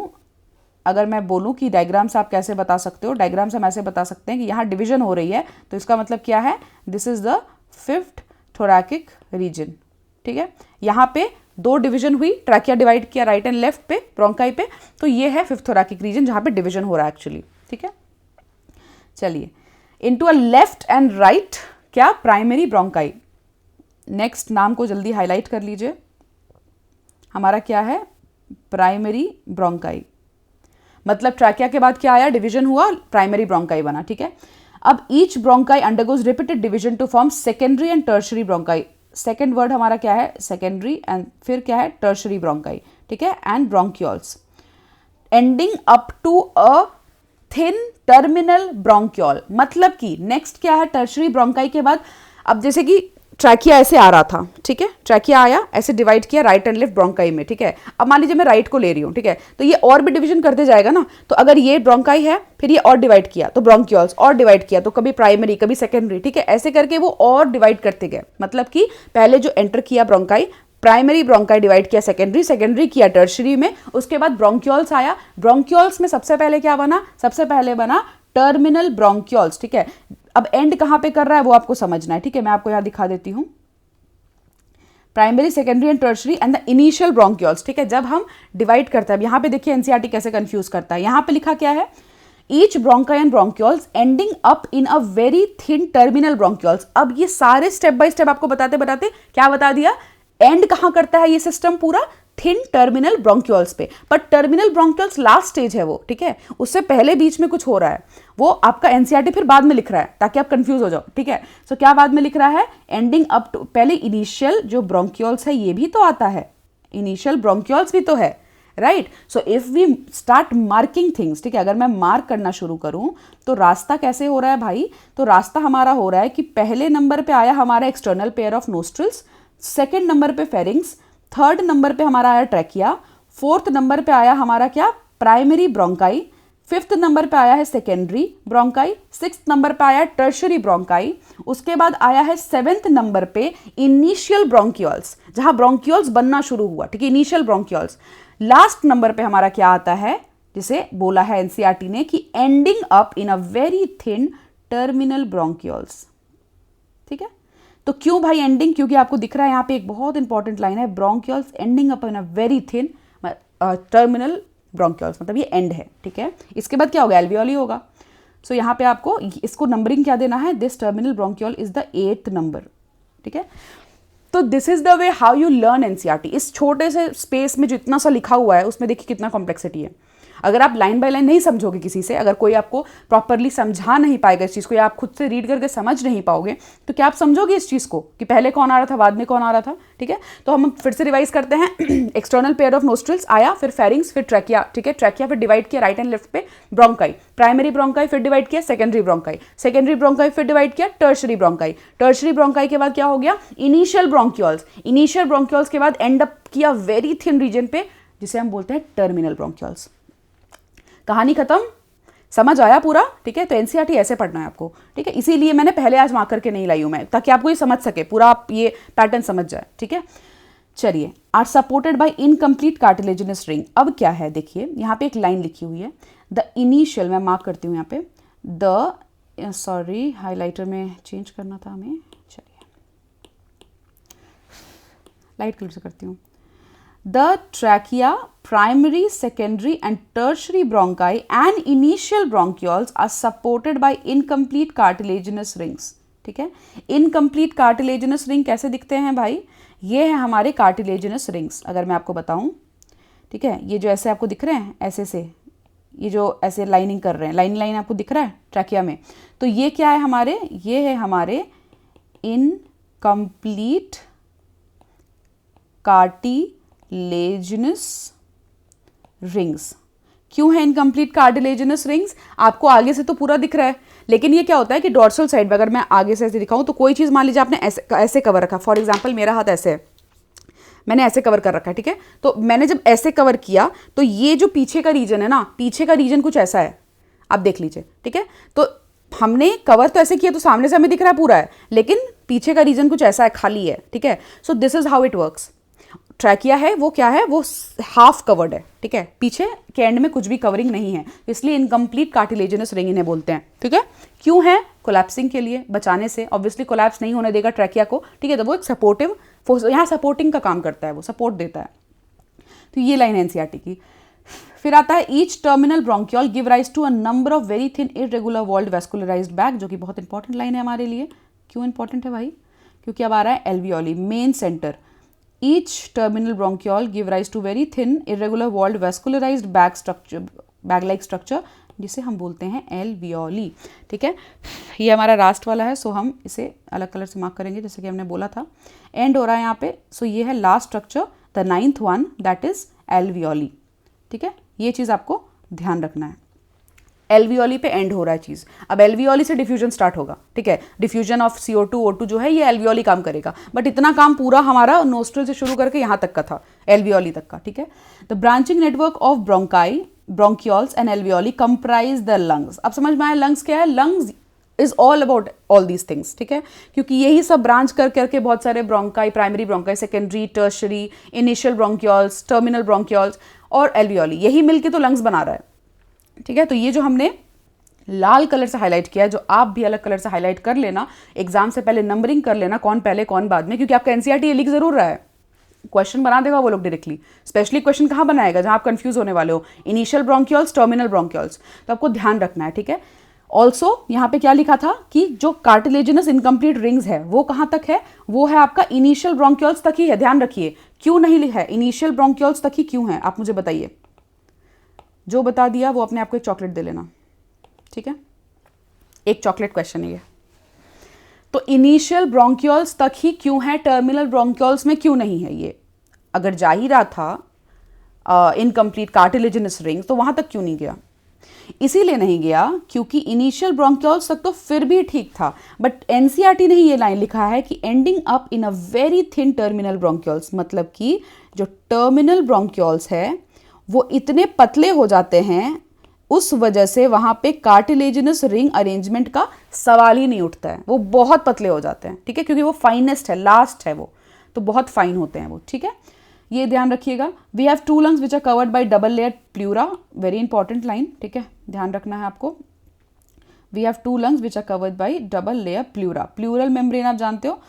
अगर मैं बोलूं कि डायग्राम से आप कैसे बता सकते हो, डायग्राम से हम ऐसे बता सकते हैं कि यहाँ डिवीजन हो रही है, तो इसका मतलब क्या है, this is the fifth thoracic region, ठीक है। यहाँ पे दो डिवीजन हुई, ट्रैकिया डिवाइड किया राइट एंड लेफ्ट पे, ब्रोंकाई पे, तो ये है फिफ्थ थोरैकिक रीजन जहाँ पे डिवीजन हो रहा है एक्चुअली, ठीक है। चलिए, into a left and right, क्या, प्राइमरी ब्रोंकाई। नेक्स्ट नाम को जल्दी हाईलाइट कर लीजिए, हमारा क्या है, प्राइमरी ब्रोंकाई। मतलब ट्रैकिया के बाद क्या आया, डिवीजन हुआ, प्राइमरी ब्रोंकाई बना, ठीक है। अब each bronchi undergoes repeated division to form secondary and tertiary bronchi. Second word हमारा क्या है, सेकेंडरी, एंड फिर क्या है, टर्शरी ब्रोंकाई, ठीक है, and bronchioles ending up to a thin terminal bronchiole. मतलब कि नेक्स्ट क्या है, टर्शरी ब्रोंकाई के बाद, अब जैसे कि ट्रैकिया ऐसे आ रहा था, ठीक है, ट्रैकिया आया ऐसे डिवाइड किया राइट एंड लेफ्ट ब्रोंकाई में, ठीक है। अब मान लीजिए मैं राइट को ले रही हूँ, ठीक है, तो ये और भी डिवीजन करते जाएगा ना, तो अगर ये ब्रोंकाई है, फिर ये और डिवाइड किया तो ब्रोंक्यूल्स, और डिवाइड किया तो कभी प्राइमरी कभी सेकेंडरी, ठीक है, ऐसे करके वो और डिवाइड करते गए। मतलब कि पहले जो एंटर किया ब्रोंकाई, प्राइमरी ब्रोंकाई डिवाइड किया सेकेंडरी, सेकेंडरी किया टर्शरी में, उसके बाद ब्रोंक्यूल्स आया, ब्रोंक्यूल्स में सबसे पहले क्या बना, सबसे पहले बना टर्मिनल ब्रोंक्यूल्स, ठीक है। अब एंड कहां पे कर रहा है वो आपको समझना है, ठीक है, मैं आपको यहां दिखा देती हूं, primary, secondary and tertiary and the initial bronchioles, ठीक है। जब हम डिवाइड करते हैं, अब यहां पे देखिए एनसीईआरटी कैसे कंफ्यूज करता है, यहां पे लिखा क्या है, each bronchi and bronchioles ending up in a very thin terminal bronchioles. अब ये सारे स्टेप बाय स्टेप आपको बताते बताते क्या बता दिया, एंड कहां करता है ये सिस्टम पूरा, थिन टर्मिनल ब्रोंक्यूल्स पे। पर टर्मिनल ब्रोंक्यूल्स लास्ट स्टेज है वो, ठीक है, उससे पहले बीच में कुछ हो रहा है, वो आपका एनसीईआरटी फिर बाद में लिख रहा है ताकि आप कंफ्यूज हो जाओ, ठीक है। सो क्या बाद में लिख रहा है, एंडिंग अप टू, पहले इनिशियल जो ब्रोंक्यूल्स है ये भी तो आता है, इनिशियल ब्रोंक्यूल्स भी तो है, right. So if we start marking things, ठीक है, अगर मैं मार्क करना शुरू करूं तो रास्ता कैसे हो रहा है भाई, तो रास्ता हमारा हो रहा है कि पहले नंबर पे आया हमारा external pair of nostrils, second number पे फेरिंग्स, थर्ड नंबर पे हमारा आया ट्रैकिया, फोर्थ नंबर पे आया हमारा क्या, प्राइमरी ब्रोंकाई, फिफ्थ नंबर पे आया है सेकेंडरी ब्रोंकाई, सिक्स्थ नंबर पे आया टर्शरी ब्रोंकाई, उसके बाद आया है सेवेंथ नंबर पे इनिशियल ब्रोंक्यूल्स, जहां ब्रोंक्यूल्स बनना शुरू हुआ, ठीक है, इनिशियल ब्रोंक्यूल्स। लास्ट नंबर पे हमारा क्या आता है, जिसे बोला है एनसीईआरटी ने कि ending up in a very thin terminal bronchioles, ठीक है। तो क्यों भाई एंडिंग, क्योंकि आपको दिख रहा है यहाँ पे एक बहुत इंपॉर्टेंट लाइन है, bronchioles ending up in a very thin terminal bronchioles, मतलब ये एंड है, ठीक है। इसके बाद क्या होगा, एल्वियोली होगा। सो यहाँ पे आपको इसको नंबरिंग क्या देना है, this terminal bronchiole is the 8th number, ठीक है। तो this is the way how you learn NCERT. इस छोटे से स्पेस में जो इतना सा लिखा हुआ है उसमें देखिए कितना कॉम्प्लेक्सिटी है। अगर आप लाइन बाय लाइन नहीं समझोगे किसी से, अगर कोई आपको प्रॉपरली समझा नहीं पाएगा इस चीज़ को, या आप खुद से रीड करके समझ नहीं पाओगे, तो क्या आप समझोगे इस चीज़ को कि पहले कौन आ रहा था बाद में कौन आ रहा था, ठीक है। तो हम फिर से रिवाइज करते हैं, एक्सटर्नल पेयर ऑफ नोस्ट्रिल्स आया, फिर फेरिंग्स, फिर ट्रैकिया, ठीक है, ट्रैकिया फिर डिवाइड किया राइट एंड लेफ्ट पे, ब्रोंकाई, प्राइमरी ब्रोंकाई फिर डिवाइड किया सेकेंडरी ब्रोंकाई, सेकेंडरी ब्रोंकाई फिर डिवाइड किया टर्शरी ब्रोंकाई, टर्शरी ब्रोंकाई के बाद क्या हो गया, इनिशियल ब्रोंक्यूल्स, इनिशियल ब्रोंक्यूल्स के बाद एंड अप किया वेरी थिन रीजन पे जिसे हम बोलते हैं टर्मिनल ब्रोंक्यूल्स। कहानी खत्म, समझ आया पूरा, ठीक है। तो एनसीईआरटी ऐसे पढ़ना है आपको, ठीक है, इसीलिए मैंने पहले आज मार्क करके नहीं लाई हूं मैं, ताकि आपको ये समझ सके पूरा, आप ये पैटर्न समझ जाए, ठीक है। चलिए, are supported by incomplete cartilaginous ring. अब क्या है देखिए, यहाँ पे एक लाइन लिखी हुई है, द इनिशियल, मैं मार्क करती हूँ यहाँ पे, द सॉरी हाइलाइटर में चेंज करना था हमें, चलिए लाइट कलर से करती हूँ। The trachea, primary, secondary and tertiary bronchi and initial bronchioles are supported by incomplete cartilaginous rings. ठीक है, इनकम्प्लीट कार्टिलेजिनस रिंग कैसे दिखते हैं भाई? ये है हमारे कार्टिलेजिनस रिंग्स, अगर मैं आपको बताऊं। ठीक है, ये जो ऐसे आपको दिख रहे हैं, ऐसे से ये जो ऐसे लाइनिंग कर रहे हैं, लाइन आपको दिख रहा है ट्रैकिया में, तो ये क्या है हमारे? ये है हमारे इनकम्प्लीट कार्टिलेजिनस रिंग्स। क्यों है इनकम्प्लीट कार्टिलेजिनस रिंग्स? आपको आगे से तो पूरा दिख रहा है, लेकिन ये क्या होता है कि डॉर्सल साइड पे अगर मैं आगे से ऐसे दिखाऊं तो कोई चीज़ मान लीजिए आपने ऐसे कवर रखा, फॉर एग्जांपल मेरा हाथ ऐसे है, मैंने ऐसे कवर कर रखा है। ठीक है, तो मैंने जब ऐसे कवर किया तो ये जो पीछे का रीजन है ना, पीछे का रीजन कुछ ऐसा है, आप देख लीजिए। ठीक है, तो हमने कवर तो ऐसे किया तो सामने से हमें दिख रहा है पूरा है, लेकिन पीछे का रीजन कुछ ऐसा है, खाली है। ठीक है, so this is how it works. Trachea है वो क्या है? वो हाफ कवर्ड है। ठीक है, पीछे के एंड में कुछ भी कवरिंग नहीं है, इसलिए इनकम्प्लीट कार्टिलेजिनस रिंग इन्हें बोलते हैं। ठीक है, क्यों है? कोलैप्सिंग के लिए, बचाने से। ऑब्वियसली कोलैप्स नहीं होने देगा ट्रैकिया को। ठीक है, तो वो एक सपोर्टिव फोर्स, यहाँ सपोर्टिंग का काम करता है, वो सपोर्ट देता है। तो ये लाइन है एनसीईआरटी की। फिर आता है each terminal bronchiole give rise to a number of very thin irregular walled vascularised bag, जो कि बहुत इंपॉर्टेंट लाइन है हमारे लिए। क्यों इंपॉर्टेंट है भाई? क्योंकि अब आ रहा है alveoli, main centre. Each terminal bronchiole give rise to very thin, irregular walled, vascularized bag-like structure, जिसे हम बोलते हैं alveoli। ठीक है, ये हमारा लास्ट वाला है, सो हम इसे अलग कलर से मार्क करेंगे, जैसे कि हमने बोला था। एंड हो रहा है यहाँ पे, सो ये है last structure, the 9th one, that is alveoli। ठीक है, ये चीज़ आपको ध्यान रखना है। एल्वियोली पे एंड हो रहा है चीज़। अब एल्वियोली से डिफ्यूजन स्टार्ट होगा। ठीक है, डिफ्यूजन ऑफ CO2 O2 जो है ये एल्वियोली काम करेगा, बट इतना काम पूरा हमारा नोस्ट्रल से शुरू करके यहाँ तक का था, एल्वियोली तक का। ठीक है, the branching network of bronchi, bronchioles and alveoli comprise the lungs. अब समझ में आया लंग्स क्या है? Lungs is all about all these things. ठीक है, क्योंकि यही सब ब्रांच कर करके बहुत सारे bronchi, primary bronchi, secondary, tertiary, initial bronchioles, terminal bronchioles और एल्वियोली, यही मिलके तो लंग्स बना रहा है। ठीक है, तो ये जो हमने लाल कलर से हाईलाइट किया है, जो आप भी अलग कलर से हाईलाइट कर लेना, एग्जाम से पहले नंबरिंग कर लेना, कौन पहले कौन बाद में, क्योंकि आपका एनसीईआरटी ये लिख जरूर रहा है, क्वेश्चन बना देगा वो लोग डायरेक्टली। स्पेशली क्वेश्चन कहाँ बनाएगा? जहाँ आप कंफ्यूज होने वाले हो, इनिशियल ब्रोंक्यूल्स, टर्मिनल ब्रोंक्यूल्स, तो आपको ध्यान रखना है। ठीक है, ऑल्सो यहाँ पे क्या लिखा था कि जो कार्टिलेजिनस इनकम्प्लीट रिंग्स है वो कहाँ तक है? वो है आपका इनिशियल ब्रोंक्यूल्स तक ही है। ध्यान रखिए, क्यों नहीं लिखा है? इनिशियल ब्रोंक्यूल्स तक ही क्यों है, आप मुझे बताइए। जो बता दिया वो अपने आप को एक चॉकलेट दे लेना। ठीक है, एक चॉकलेट क्वेश्चन है ये। तो इनिशियल ब्रोंक्यूल्स तक ही क्यों है, टर्मिनल ब्रोंक्यूल्स में क्यों नहीं है? ये अगर जा ही रहा था इनकम्प्लीट कार्टिलेजिनस रिंग, तो वहां तक क्यों नहीं गया? इसीलिए नहीं गया क्योंकि इनिशियल ब्रोंक्यूल्स तक तो फिर भी ठीक था, बट एनसीईआरटी ने ही ये लाइन लिखा है कि ending up in a very thin terminal bronchioles, मतलब कि जो टर्मिनल ब्रोंक्यूल्स है वो इतने पतले हो जाते हैं, उस वजह से वहां पे कार्टिलेजिनस रिंग अरेंजमेंट का सवाल ही नहीं उठता है, वो बहुत पतले हो जाते हैं। ठीक है, क्योंकि वो फाइनेस्ट है, लास्ट है वो, तो बहुत फाइन होते हैं वो। ठीक है, ये ध्यान रखिएगा। We have 2 lungs which are covered by double layer pleura, very important line. ठीक है, ध्यान रखना है आपको। We have 2 lungs which are covered by double layer pleura, pleural membrane आप जानते हो।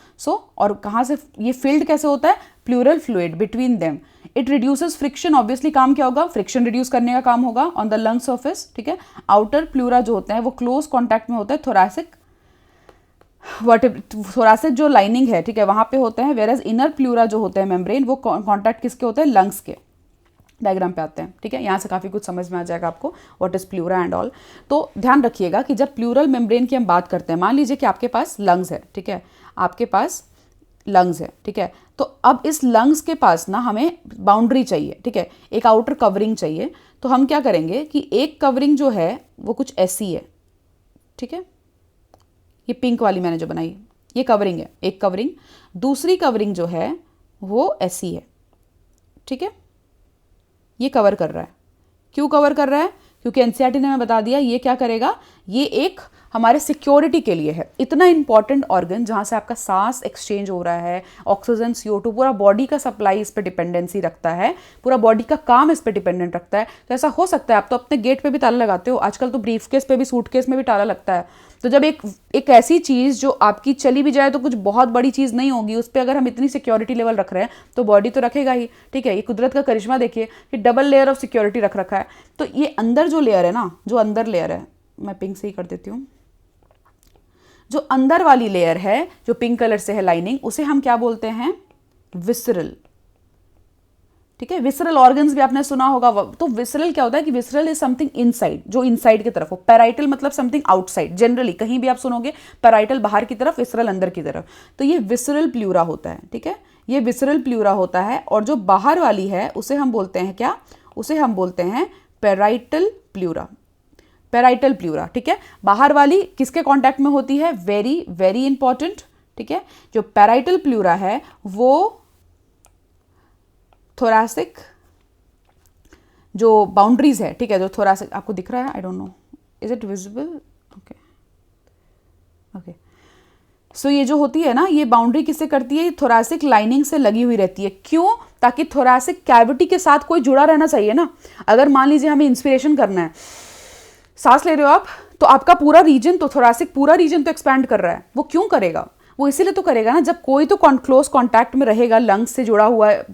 और कहाँ से ये फिल्ड कैसे होता है? Pleural fluid between them. It reduces friction, obviously काम क्या होगा? फ्रिक्शन रिड्यूस करने का काम होगा ऑन द लंग सर्फेस। ठीक है, आउटर प्लूरा जो होते हैं वो क्लोज कॉन्टैक्ट में होता है थोरासिक जो लाइनिंग है, ठीक है, वहां पे होते हैं, वेरएज इनर प्लूरा जो होते हैं मेम्ब्रेन, वो कॉन्टैक्ट किसके होते हैं? लंग्स के। डायग्राम पे आते हैं। ठीक है, यहाँ से काफ़ी कुछ समझ में आ जाएगा आपको, what is pleura and all. तो ध्यान रखिएगा कि जब प्लूरल मेम्ब्रेन की हम बात करते हैं, मान लीजिए कि आपके पास लंग्स है। ठीक है, आपके पास लंग्स है। ठीक है, तो अब इस लंग्स के पास ना हमें बाउंड्री चाहिए। ठीक है, एक आउटर कवरिंग चाहिए। तो हम क्या करेंगे कि एक कवरिंग जो है वो कुछ ऐसी है। ठीक है, ये पिंक वाली मैंने जो बनाई, ये कवरिंग है, एक कवरिंग। दूसरी कवरिंग जो है वो ऐसी है। ठीक है, ये कवर कर रहा है। क्यों कवर कर रहा है? क्योंकि एनसीईआरटी ने हमें बता दिया ये क्या करेगा, ये एक हमारे सिक्योरिटी के लिए है। इतना इंपॉर्टेंट ऑर्गन जहाँ से आपका सांस एक्सचेंज हो रहा है, ऑक्सीजन, CO2, पूरा बॉडी का सप्लाई इस पर डिपेंडेंसी रखता है, पूरा बॉडी का काम इस पर डिपेंडेंट रखता है। तो ऐसा हो सकता है आप तो अपने गेट पे भी ताला लगाते हो, आजकल तो ब्रीफकेस पे भी, सूटकेस में भी ताला लगता है। तो जब एक ऐसी चीज़ जो आपकी चली भी जाए तो कुछ बहुत बड़ी चीज़ नहीं होगी, उस पर अगर हम इतनी सिक्योरिटी लेवल रख रहे हैं तो बॉडी तो रखेगा ही, ठीक है। ये कुदरत का करिश्मा देखिए कि डबल लेयर ऑफ सिक्योरिटी रख रखा है। तो ये अंदर जो लेयर है ना, जो अंदर लेयर है, मैं पिंक से ही कर देती हूँ, जो अंदर वाली लेयर है जो पिंक कलर से है लाइनिंग, उसे हम क्या बोलते हैं? विसरल, ठीक है। विसरल ऑर्गन्स भी आपने सुना होगा। तो विसरल क्या होता है कि विसरल इज समथिंग इनसाइड, जो इनसाइड की तरफ हो। पैराइटल मतलब समथिंग आउटसाइड, जनरली कहीं भी आप सुनोगे पैराइटल बाहर की तरफ, विसरल अंदर की तरफ। तो ये विसरल प्लूरा होता है, ठीक है, ये विसरल प्लूरा होता है। और जो बाहर वाली है उसे हम बोलते हैं क्या? उसे हम बोलते हैं पैराइटल प्लूरा, पैराइटल प्लूरा, ठीक है। बाहर वाली किसके कांटेक्ट में होती है? वेरी वेरी इंपॉर्टेंट, ठीक है। जो पैराइटल प्लूरा है वो थोरैसिक जो बाउंड्रीज है, ठीक है, जो थोरैसिक, आपको दिख रहा है, I don't know, is it visible? Okay okay. So ये जो होती है ना, ये बाउंड्री किससे करती है? थोरैसिक लाइनिंग से लगी हुई रहती है। क्यों? ताकि थोरैसिक कैविटी के साथ कोई जुड़ा रहना चाहिए ना। अगर मान लीजिए हमें इंस्पिरेशन करना है, सांस ले रहे हो आप, तो आपका पूरा रीजन, तो थोरैसिक पूरा रीजन तो एक्सपैंड कर रहा है। वो क्यों करेगा? वो इसीलिए तो करेगा ना, जब कोई तो क्लोज कांटेक्ट में रहेगा लंग्स से जुड़ा हुआ है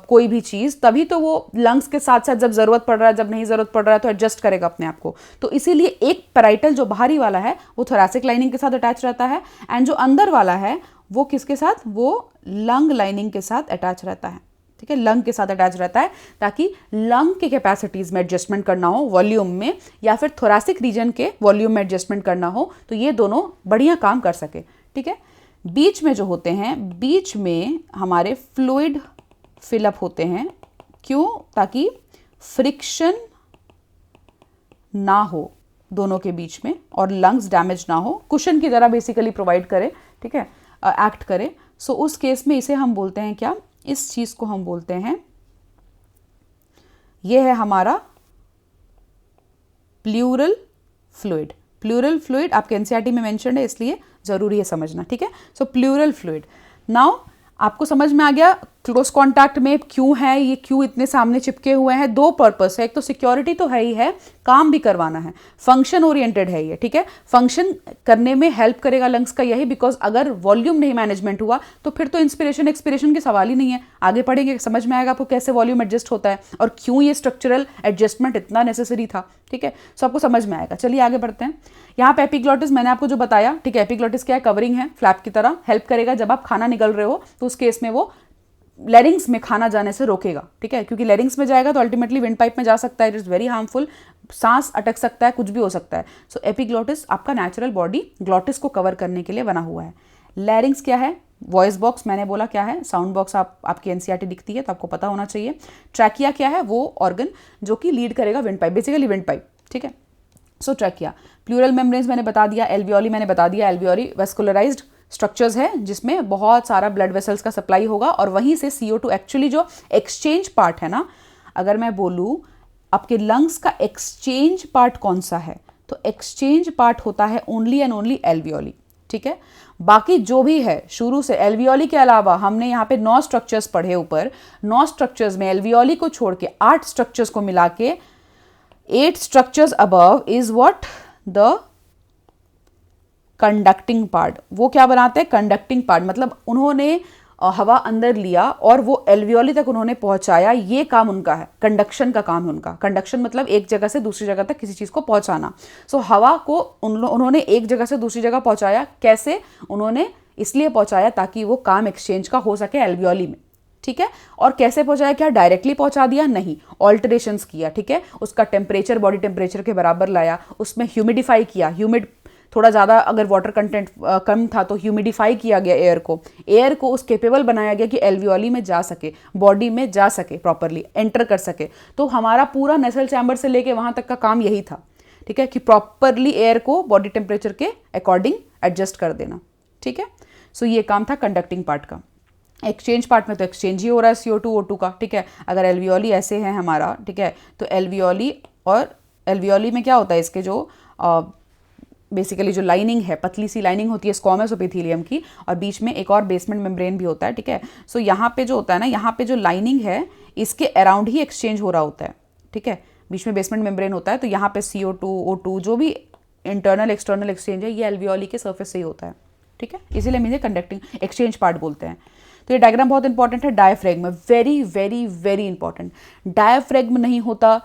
कोई भी चीज़, तभी तो वो लंग्स के साथ साथ जब ज़रूरत पड़ रहा है, जब नहीं ज़रूरत पड़ रहा है तो एडजस्ट करेगा अपने आप को। तो इसीलिए एक पैराइटल जो बाहरी वाला है वो थोरैसिक लाइनिंग के साथ अटैच रहता है, एंड जो अंदर वाला है वो किसके साथ? वो लंग लाइनिंग के साथ अटैच रहता है, ठीक है, लंग के साथ अटैच रहता है, ताकि लंग के कैपेसिटीज़ में एडजस्टमेंट करना हो वॉल्यूम में, या फिर थोरैसिक रीजन के वॉल्यूम में एडजस्टमेंट करना हो, तो ये दोनों बढ़िया काम कर सके, ठीक है। बीच में जो होते हैं, बीच में हमारे फ्लूइड फिलअप होते हैं। क्यों? ताकि फ्रिक्शन ना हो दोनों के बीच में और लंग्स डैमेज ना हो, कुशन की तरह बेसिकली प्रोवाइड करे, ठीक है, एक्ट करे। सो उस केस में इसे हम बोलते हैं क्या? इस चीज़ को हम बोलते हैं, ये है हमारा प्लूरल फ्लूइड। प्लूरल फ्लूइड आपके एनसीईआरटी में मेंशन है, इसलिए जरूरी है समझना, ठीक है। सो प्लूरल फ्लूइड। नाउ आपको समझ में आ गया क्लोज कांटेक्ट में क्यों है, ये क्यों इतने सामने चिपके हुए हैं। दो पर्पस है, एक तो सिक्योरिटी तो है ही है, काम भी करवाना है, फंक्शन ओरिएंटेड है ये, ठीक है। फंक्शन करने में हेल्प करेगा लंग्स का यही, बिकॉज अगर वॉल्यूम नहीं मैनेजमेंट हुआ तो फिर तो इंस्पिरेशन एक्सपिरेशन की सवाल ही नहीं है। आगे पढ़ेंगे समझ में आएगा आपको कैसे वॉल्यूम एडजस्ट होता है और क्यों ये स्ट्रक्चरल एडजस्टमेंट इतना नेसेसरी था, ठीक है। सो आपको समझ में आएगा। चलिए आगे बढ़ते हैं। यहाँ पे एपिग्लॉटिस मैंने आपको जो बताया, ठीक है, एपिग्लॉटिस क्या है? कवरिंग है, फ्लैप की तरह हेल्प करेगा। जब आप खाना निगल रहे हो तो उस केस में वो लेरिंग्स में खाना जाने से रोकेगा, ठीक है, क्योंकि लेरिंग्स में जाएगा तो अल्टीमेटली विंड पाइप में जा सकता है, इट इज़ वेरी हार्मफुल, सांस अटक सकता है, कुछ भी हो सकता है। सो एपिग्लॉटिस आपका नेचुरल बॉडी ग्लॉटिस को कवर करने के लिए बना हुआ है। लेरिंग्स क्या है? वॉइस बॉक्स मैंने बोला क्या है, साउंड बॉक्स आपकी एनसीईआरटी दिखती है तो आपको पता होना चाहिए। ट्रैकिया क्या है? वो ऑर्गन जो कि लीड करेगा wind pipe, basically wind pipe, ठीक है। सो ट्रैकिया। प्लूरल मेम्ब्रेन्स मैंने बता दिया, एल्वियोली मैंने बता दिया, एल्वियोली वेस्कुलराइज्ड स्ट्रक्चर्स है जिसमें बहुत सारा ब्लड वेसल्स का सप्लाई होगा और वहीं से CO2 एक्चुअली जो एक्सचेंज पार्ट है ना, अगर मैं बोलूँ आपके लंग्स का एक्सचेंज पार्ट कौन सा है, तो एक्सचेंज पार्ट होता है ओनली एंड ओनली एल्वियोली, ठीक है। बाकी जो भी है शुरू से एल्वियोली के अलावा हमने यहाँ पे 9 स्ट्रक्चर्स पढ़े ऊपर, 9 स्ट्रक्चर्स में एल्वियोली को छोड़ के 8 स्ट्रक्चर्स को मिला के 8 structures above is what? The conducting part. वो क्या बनाते हैं? कंडक्टिंग पार्ट, मतलब उन्होंने हवा अंदर लिया और वो एल्वियोली तक उन्होंने पहुंचाया, ये काम उनका है, कंडक्शन का काम है उनका। कंडक्शन मतलब एक जगह से दूसरी जगह तक किसी चीज़ को पहुंचाना। सो हवा को उन्होंने एक जगह से दूसरी जगह पहुंचाया। कैसे? उन्होंने इसलिए पहुंचाया ताकि वो काम एक्सचेंज का हो सके एल्वियोली में, ठीक है। और कैसे पहुंचाया? क्या डायरेक्टली पहुंचा दिया? नहीं, ऑल्टरेशंस किया, ठीक है। उसका टेम्परेचर बॉडी टेम्परेचर के बराबर लाया, उसमें ह्यूमिडिफाई किया, ह्यूमिड थोड़ा ज़्यादा अगर वाटर कंटेंट कम था तो ह्यूमिडिफाई किया गया एयर को उस केपेबल बनाया गया कि एल्वियोली में जा सके, बॉडी में जा सके, प्रॉपरली एंटर कर सके। तो हमारा पूरा नेसल चैम्बर से लेके वहाँ तक का काम यही था, ठीक है, कि प्रॉपरली एयर को बॉडी टेम्परेचर के अकॉर्डिंग एडजस्ट कर देना, ठीक है। सो ये काम था कंडक्टिंग पार्ट का। एक्सचेंज पार्ट में तो एक्सचेंज ही हो रहा है CO2 O2 का, ठीक है। अगर एल्वियोली ऐसे है हमारा, ठीक है, तो एल्वियोली और एल्वियोली में क्या होता है, इसके जो बेसिकली जो लाइनिंग है, पतली सी लाइनिंग होती है स्क्वामस एपिथेलियम की, और बीच में एक और बेसमेंट मेम्ब्रेन भी होता है, ठीक है। सो यहाँ पे जो होता है ना, यहाँ पे जो लाइनिंग है इसके अराउंड ही एक्सचेंज हो रहा होता है, ठीक है। बीच में बेसमेंट मेम्ब्रेन होता है, तो यहाँ पे CO2 O2 जो भी इंटरनल एक्सटर्नल एक्सचेंज है ये एल्वियोली के सर्फेस से ही होता है, ठीक है। इसीलिए हम इन्हें कंडक्टिंग एक्सचेंज पार्ट बोलते हैं। तो ये डायग्राम बहुत इंपॉर्टेंट है। डायफ्रैग्म वेरी वेरी वेरी इंपॉर्टेंट। डायफ्रैग्म नहीं होता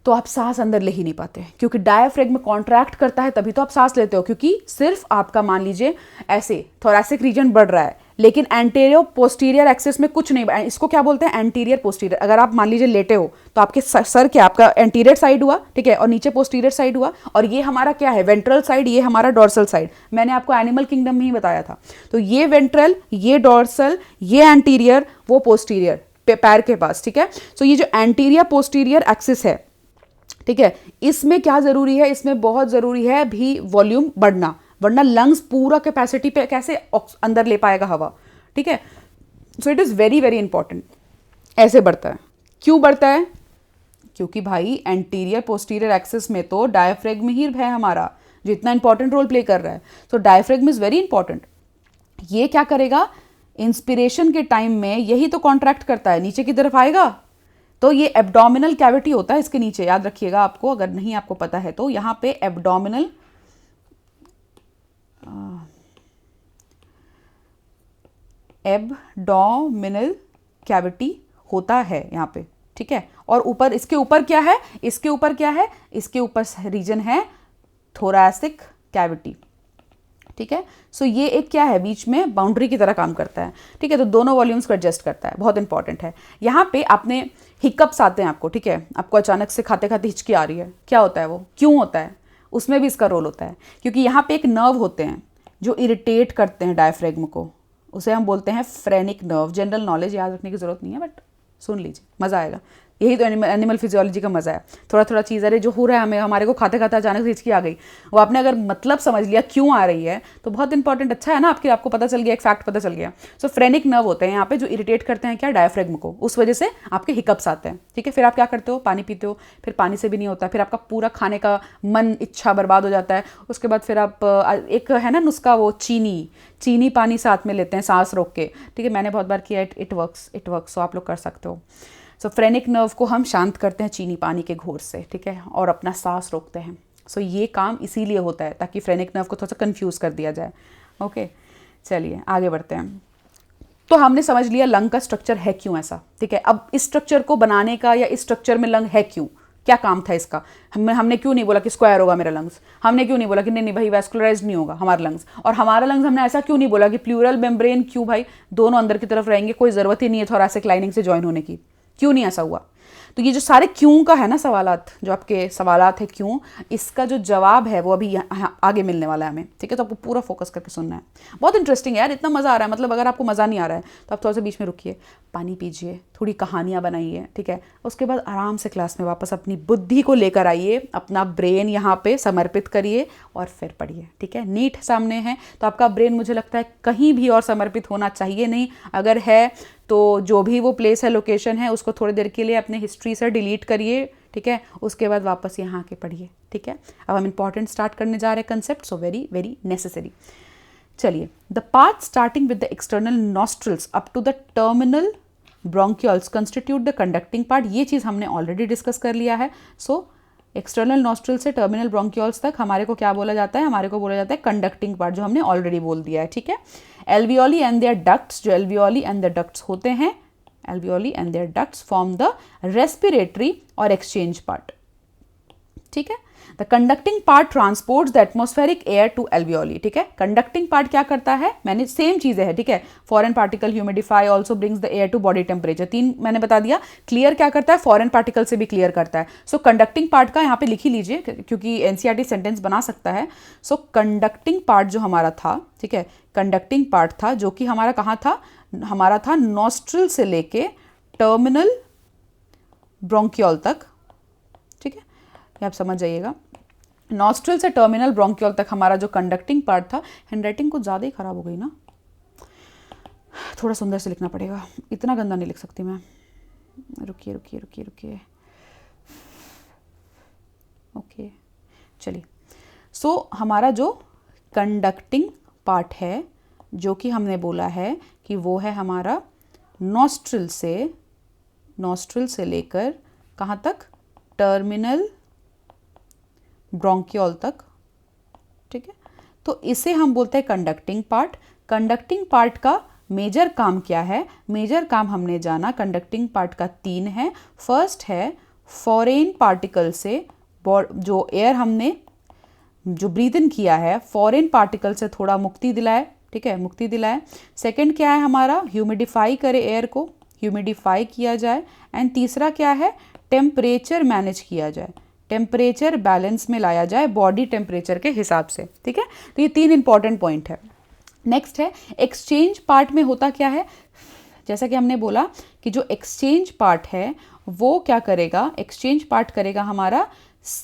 तो आप सांस अंदर ले ही नहीं पाते, क्योंकि डायफ्रैग्म कॉन्ट्रैक्ट करता है तभी तो आप सांस लेते हो, क्योंकि सिर्फ आपका मान लीजिए ऐसे थोरैसिक रीजन बढ़ रहा है, लेकिन एंटीरियर पोस्टीरियर एक्सिस में कुछ नहीं, इसको क्या बोलते हैं, एंटीरियर पोस्टीरियर। अगर आप मान लीजिए लेटे हो तो आपके सर क्या, आपका एंटीरियर साइड हुआ, ठीक है, और नीचे पोस्टीरियर साइड हुआ, और ये हमारा क्या है, वेंट्रल साइड, ये हमारा डॉर्सल साइड। मैंने आपको एनिमल किंगडम में ही बताया था। तो ये वेंट्रल, ये डॉर्सल, ये एंटीरियर, वो पोस्टीरियर पैर के पास, ठीक है। सो ये जो एंटीरियर पोस्टीरियर एक्सिस है, ठीक है, इसमें क्या जरूरी है, इसमें बहुत जरूरी है भी वॉल्यूम बढ़ना, वरना लंग्स पूरा कैपेसिटी पे कैसे अंदर ले पाएगा हवा, ठीक है। सो it is very very important. ऐसे बढ़ता है, क्यों बढ़ता है, क्योंकि भाई एंटीरियर पोस्टीरियर एक्सिस में तो डायफ्रैग्म ही है हमारा, जो इतना इंपॉर्टेंट रोल प्ले कर रहा है। सो डायफ्रैग्म इज वेरी इंपॉर्टेंट। ये क्या करेगा, इंस्पिरेशन के टाइम में यही तो कॉन्ट्रैक्ट करता है, नीचे की तरफ आएगा, तो ये एब्डोमिनल कैविटी होता है इसके नीचे, याद रखिएगा आपको, अगर नहीं आपको पता है तो यहाँ पे एब्डोमिनल कैविटी होता है यहाँ पे, ठीक है। और ऊपर, इसके ऊपर क्या है, इसके ऊपर क्या है, इसके ऊपर रीजन है थोरैसिक कैविटी, ठीक है। सो ये एक क्या है, बीच में बाउंड्री की तरह काम करता है, ठीक है। तो दोनों वॉल्यूम्स को एडजस्ट करता है, बहुत इंपॉर्टेंट है। यहाँ पे आपने हिकअप्स आते हैं आपको, ठीक है, आपको अचानक से खाते खाते हिचकी आ रही है, क्या होता है वो, क्यों होता है, उसमें भी इसका रोल होता है, क्योंकि यहाँ पे एक नर्व होते हैं जो इरिटेट करते हैं डायफ्रैग्म को, उसे हम बोलते हैं फ्रेनिक नर्व। जनरल नॉलेज याद रखने की जरूरत नहीं है, बट सुन लीजिए, मजा आएगा। यही तो एनिमल फिजियोलॉजी का मजा है, थोड़ा थोड़ा चीज़, अरे जो हो रहा है हमें, हमारे को खाते खाते अचानक से हिचकी आ गई, वो आपने अगर मतलब समझ लिया क्यों आ रही है तो बहुत इंपॉर्टेंट, अच्छा है ना, आपको पता चल गया, एक फैक्ट पता चल गया। सो फ्रेनिक नर्व होते हैं यहाँ पे जो इरिटेट करते हैं क्या, डायफ्रैग्म को, उस वजह से आपके हिकअप्स आते हैं, ठीक है। फिर आप क्या करते हो, पानी पीते हो, फिर पानी से भी नहीं होता, फिर आपका पूरा खाने का मन, इच्छा बर्बाद हो जाता है। उसके बाद फिर आप एक है ना नुस्खा, वो चीनी पानी साथ में लेते हैं सांस रोक के, ठीक है, मैंने बहुत बार किया, इट वर्क्स, सो आप लोग कर सकते हो। सो फ्रेनिक नर्व को हम शांत करते हैं चीनी पानी के घोर से, ठीक है, और अपना सांस रोकते हैं। सो ये काम इसीलिए होता है ताकि फ्रेनिक नर्व को थोड़ा सा कंफ्यूज कर दिया जाए। ओके, चलिए आगे बढ़ते हैं। तो हमने समझ लिया लंग का स्ट्रक्चर है क्यों ऐसा, ठीक है। अब इस स्ट्रक्चर को बनाने का, या इस स्ट्रक्चर में लंग है क्यों, क्या काम था इसका, हमने क्यों नहीं बोला कि स्क्वायर होगा मेरा लंग्स, हमने क्यों नहीं बोला कि नहीं भाई वैस्कुलराइज्ड नहीं होगा हमारा लंग्स, और हमारा लंग्स हमने ऐसा क्यों नहीं बोला कि प्लूरल मेम्ब्रेन, क्यों भाई दोनों अंदर की तरफ रहेंगे, कोई ज़रूरत ही नहीं है थोरैसिक लाइनिंग से ज्वाइन होने की, क्यों नहीं ऐसा हुआ। तो ये जो सारे क्यों का है ना सवालात, जो आपके सवालात है क्यों, इसका जो जवाब है वो अभी आगे मिलने वाला है हमें, ठीक है। तो आपको पूरा फोकस करके सुनना है, बहुत इंटरेस्टिंग है यार, इतना मज़ा आ रहा है, मतलब अगर आपको मज़ा नहीं आ रहा है तो आप थोड़ा सा बीच में रुकिए, पानी पीजिए, थोड़ी कहानियाँ बनाइए, ठीक है। उसके बाद आराम से क्लास में वापस अपनी बुद्धि को लेकर आइए, अपना ब्रेन यहाँ पे समर्पित करिए और फिर पढ़िए, ठीक है। नीट सामने है तो आपका ब्रेन मुझे लगता है कहीं भी और समर्पित होना चाहिए नहीं, अगर है तो जो भी वो प्लेस है, लोकेशन है, उसको थोड़ी देर के लिए अपने हिस्ट्री से डिलीट करिए, ठीक है। उसके बाद वापस यहाँ आके पढ़िए, ठीक है। अब हम इंपॉर्टेंट स्टार्ट करने जा रहे हैं concept, so very very necessary. चलिए, the part starting with the external nostrils up to the terminal bronchioles constitute the conducting part, ये चीज़ हमने ऑलरेडी डिस्कस कर लिया है। सो एक्सटर्नल नॉस्ट्रल से टर्मिनल ब्रोंकियल्स तक हमारे को क्या बोला जाता है, हमारे को बोला जाता है कंडक्टिंग पार्ट, जो हमने ऑलरेडी बोल दिया है, ठीक है। एल्वियोली एंड देयर डक्ट्स, जो एल्वियोली एंड द डक्ट्स होते हैं, alveoli and their ducts form the respiratory or exchange part, ठीक है। The conducting part transports the atmospheric air to alveoli, ठीक है। कंडक्टिंग पार्ट क्या करता है, मैंने सेम चीजें है, ठीक है। Foreign particle humidify also brings the air to body temperature, 3 मैंने बता दिया। क्लियर क्या करता है, फॉरेन पार्टिकल से भी क्लियर करता है। सो कंडक्टिंग पार्ट का यहाँ पे लिख ही लीजिए, क्योंकि एनसीईआरटी सेंटेंस बना सकता है। सो कंडक्टिंग पार्ट जो हमारा था, ठीक है, कंडक्टिंग पार्ट था जो कि हमारा कहाँ था, हमारा था नॉस्ट्रल से लेके टर्मिनल ब्रोंकियोल तक, ठीक है, ये आप समझ जाइएगा। नॉस्ट्रल से टर्मिनल ब्रोंकियोल तक हमारा जो कंडक्टिंग पार्ट था, हैंडराइटिंग कुछ ज़्यादा ही खराब हो गई ना, थोड़ा सुंदर से लिखना पड़ेगा, इतना गंदा नहीं लिख सकती मैं, रुकिए। ओके, चलिए। सो हमारा जो कंडक्टिंग पार्ट है, जो कि हमने बोला है कि वो है हमारा नॉस्ट्रिल से लेकर कहाँ तक, टर्मिनल ब्रोंकियोल तक, ठीक है। तो इसे हम बोलते हैं कंडक्टिंग पार्ट। कंडक्टिंग पार्ट का मेजर काम क्या है? मेजर काम हमने जाना कंडक्टिंग पार्ट का 3 है। फर्स्ट है फॉरेन पार्टिकल से, जो एयर हमने जो ब्रीथ इन किया है, फॉरेन पार्टिकल से थोड़ा मुक्ति दिलाए, ठीक है, मुक्ति दिलाए। सेकंड क्या है हमारा, ह्यूमिडिफाई करे एयर को, ह्यूमिडिफाई किया जाए। एंड तीसरा क्या है, टेम्परेचर मैनेज किया जाए, टेम्परेचर बैलेंस में लाया जाए बॉडी टेम्परेचर के हिसाब से, ठीक है। तो ये 3 इंपॉर्टेंट पॉइंट है। नेक्स्ट है एक्सचेंज पार्ट में होता क्या है, जैसा कि हमने बोला कि जो एक्सचेंज पार्ट है वो क्या करेगा, एक्सचेंज पार्ट करेगा हमारा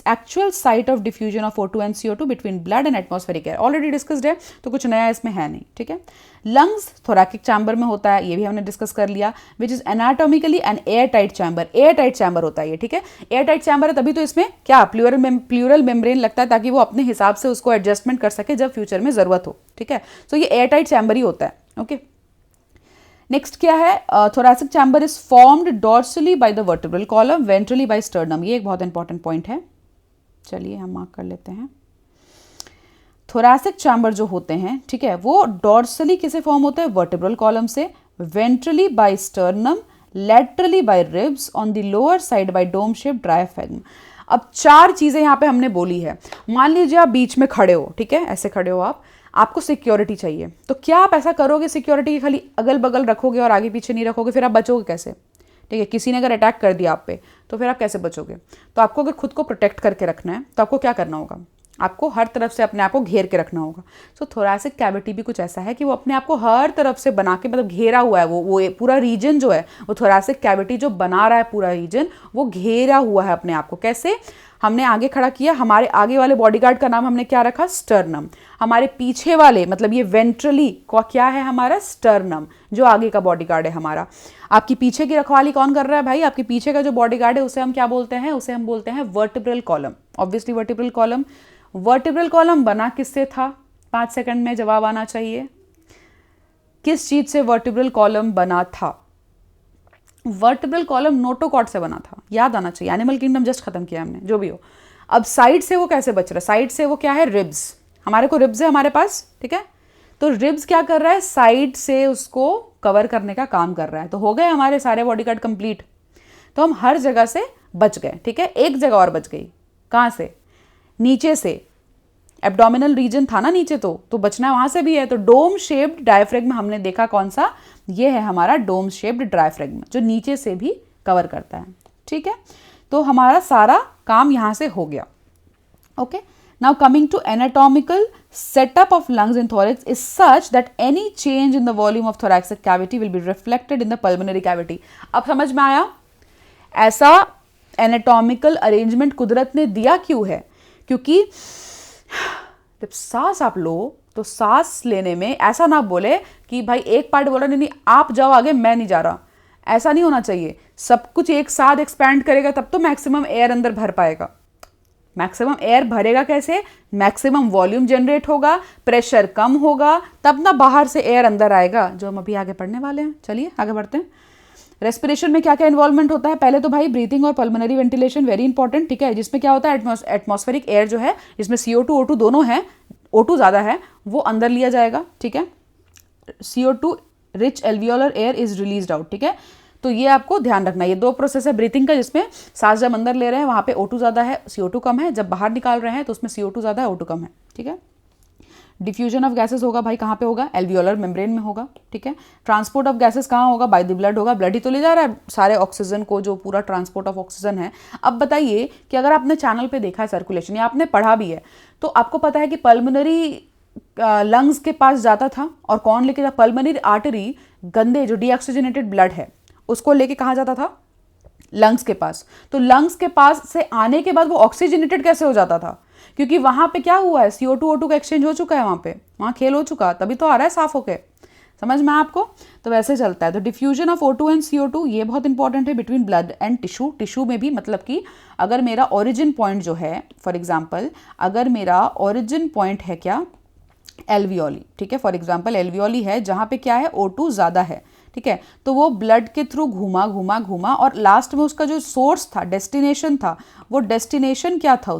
actual site of diffusion of O2 and CO2 between blood and atmospheric air. Already discussed है, तो कुछ नया इसमें है नहीं, ठीक है। लंग्स थोरैकिक चैम्बर में होता है, ये भी हमने डिस्कस कर लिया, which is anatomically an air tight chamber. Air tight chamber होता है ये, ठीक है। एयर टाइट चैम्बर है तभी तो इसमें क्या प्लूरल मेम्ब्रेन लगता है, ताकि वो अपने हिसाब से उसको एडजस्टमेंट कर सके जब फ्यूचर में जरूरत हो, ठीक है। सो ये एयर टाइट चैम्बर ही होता है, ओके। नेक्स्ट क्या है, thoracic chamber is formed dorsally by the vertebral column, ventrally by sternum. ये एक बहुत इंपॉर्टेंट पॉइंट है, चलिए हम मार्क कर लेते हैं। थोरैसिक चैम्बर जो होते हैं, ठीक है, वो डॉर्सली किसे फॉर्म होते हैं, वर्टिब्रल कॉलम से, ventrally by sternum, laterally by ribs, on the lower side by dome shape diaphragm. अब 4 चीजें यहां पे हमने बोली है। मान लीजिए आप बीच में खड़े हो, ठीक है, ऐसे खड़े हो आप, आपको सिक्योरिटी चाहिए, तो क्या आप ऐसा करोगे सिक्योरिटी की खाली अगल बगल रखोगे और आगे पीछे नहीं रखोगे? फिर आप बचोगे कैसे? ठीक है, किसी ने अगर अटैक कर दिया आप पे, तो फिर आप कैसे बचोगे? तो आपको अगर खुद को प्रोटेक्ट करके रखना है तो आपको क्या करना होगा, आपको हर तरफ से अपने आप को घेर के रखना होगा। सो थोरैसिक कैविटी भी कुछ ऐसा है कि वो अपने आप को हर तरफ से बना के, मतलब घेरा हुआ है, वो पूरा रीजन जो है, वो थोरैसिक कैविटी जो बना रहा है पूरा रीजन, वो घेरा हुआ है अपने आप को। कैसे? हमने आगे खड़ा किया, हमारे आगे वाले बॉडीगार्ड का नाम हमने क्या रखा, स्टर्नम। हमारे पीछे वाले, मतलब ये वेंट्रली का क्या है हमारा, स्टर्नम, जो आगे का बॉडीगार्ड है हमारा। आपकी पीछे की रखवाली कौन कर रहा है भाई? आपके पीछे का जो बॉडीगार्ड है उसे हम क्या बोलते हैं, उसे हम बोलते हैं vertebral column. Obviously vertebral column. Vertebral column बना किससे था? 5 सेकंड में जवाब आना चाहिए। किस चीज से वर्टिब्रल कॉलम बना था? वर्टिब्रल कॉलम नोटोकॉर्ड से बना था, याद आना चाहिए। एनिमल किंगडम जस्ट खत्म किया हमने, जो भी हो। अब साइड से वो कैसे बच रहा है? साइड से वो क्या है, रिब्स। हमारे को रिब्स है हमारे पास, ठीक है। तो रिब्स क्या कर रहा है, साइड से उसको कवर करने का काम कर रहा है। तो हो गए हमारे सारे बॉडीगार्ड कंप्लीट। तो हम हर जगह से बच गए, ठीक है। एक जगह और बच गई, कहाँ से? नीचे से। एब्डोमिनल रीजन था ना नीचे, तो बचना वहां से भी है। तो डोम शेप्ड डायफ्रैगम हमने देखा कौन सा, ये है हमारा डोम शेप्ड डायफ्रैगम, जो नीचे से भी कवर करता है, ठीक है। तो हमारा सारा काम यहां से हो गया, okay. Now coming to anatomical setup of lungs in thorax is such that any change in the volume of thoracic cavity will be reflected in the pulmonary cavity. अब समझ में आया? ऐसा एनाटॉमिकल अरेंजमेंट कुदरत ने दिया क्यों है? क्योंकि जब सांस आप लो तो सांस लेने में ऐसा ना बोले कि भाई एक पार्ट बोला, नहीं आप जाओ आगे, मैं नहीं जा रहा। ऐसा नहीं होना चाहिए। सब कुछ एक साथ एक्सपैंड करेगा तब तो मैक्सिमम एयर अंदर भर पाएगा। मैक्सिमम एयर भरेगा कैसे? मैक्सिमम वॉल्यूम जनरेट होगा, प्रेशर कम होगा, तब ना बाहर से एयर अंदर आएगा, जो हम अभी आगे पढ़ने वाले हैं। चलिए आगे बढ़ते हैं। रेस्पिरेशन में क्या क्या इन्वॉल्वमेंट होता है? पहले तो भाई ब्रीथिंग और पल्मोनरी वेंटिलेशन वेरी इंपॉर्टेंट, ठीक है। जिसमें क्या होता है, एटमॉस्फेरिक एयर जो है, जिसमें CO2 O2 दोनों है, O2 ज़्यादा है, वो अंदर लिया जाएगा, ठीक है। CO2 rich alveolar air is released out, ठीक है। तो ये आपको ध्यान रखना। ये 2 प्रोसेस है ब्रीथिंग का, जिसमें सांस जब अंदर ले रहे हैं वहाँ पे O2 ज़्यादा है, CO2 कम है। जब बाहर निकाल रहे हैं तो उसमें CO2 ज़्यादा है, O2 कम है, ठीक है। डिफ्यूजन ऑफ गैसेस होगा भाई, कहाँ पे होगा? एल्वियोलर मेम्ब्रेन में होगा, ठीक है। ट्रांसपोर्ट ऑफ गैसेस कहाँ होगा? बाय द ब्लड होगा। ब्लड ही तो ले जा रहा है सारे ऑक्सीजन को, जो पूरा ट्रांसपोर्ट ऑफ ऑक्सीजन है। अब बताइए कि अगर आपने चैनल पे देखा है सर्कुलेशन, या आपने पढ़ा भी है, तो आपको पता है कि पल्मोनरी लंग्स के पास जाता था, और कौन लेके जाता? पल्मोनरी आर्टरी, गंदे जो डीऑक्सीजनेटेड ब्लड है उसको लेके कहाँ जाता था? लंग्स के पास। तो लंग्स के पास से आने के बाद वो ऑक्सीजनेटेड कैसे हो जाता था? क्योंकि वहां पे क्या हुआ है, CO2 O2 का एक्सचेंज हो चुका है, वहां खेल हो चुका, तभी तो आ रहा है साफ होके। समझ में आपको? तो वैसे चलता है। तो diffusion of O2 and CO2 ये बहुत इंपॉर्टेंट है between blood and tissue. Tissue में भी मतलब कि अगर मेरा ओरिजिन पॉइंट जो है, फॉर एग्जांपल अगर मेरा ओरिजिन पॉइंट है क्या, एल्वियोली, ठीक है, फॉर एग्जांपल एल्वियोली है जहाँ पे क्या है O2 ज़्यादा है, ठीक है, तो वो ब्लड के थ्रू घूमा घूमा घूमा और लास्ट में उसका जो सोर्स था, डेस्टिनेशन था, वो डेस्टिनेशन क्या था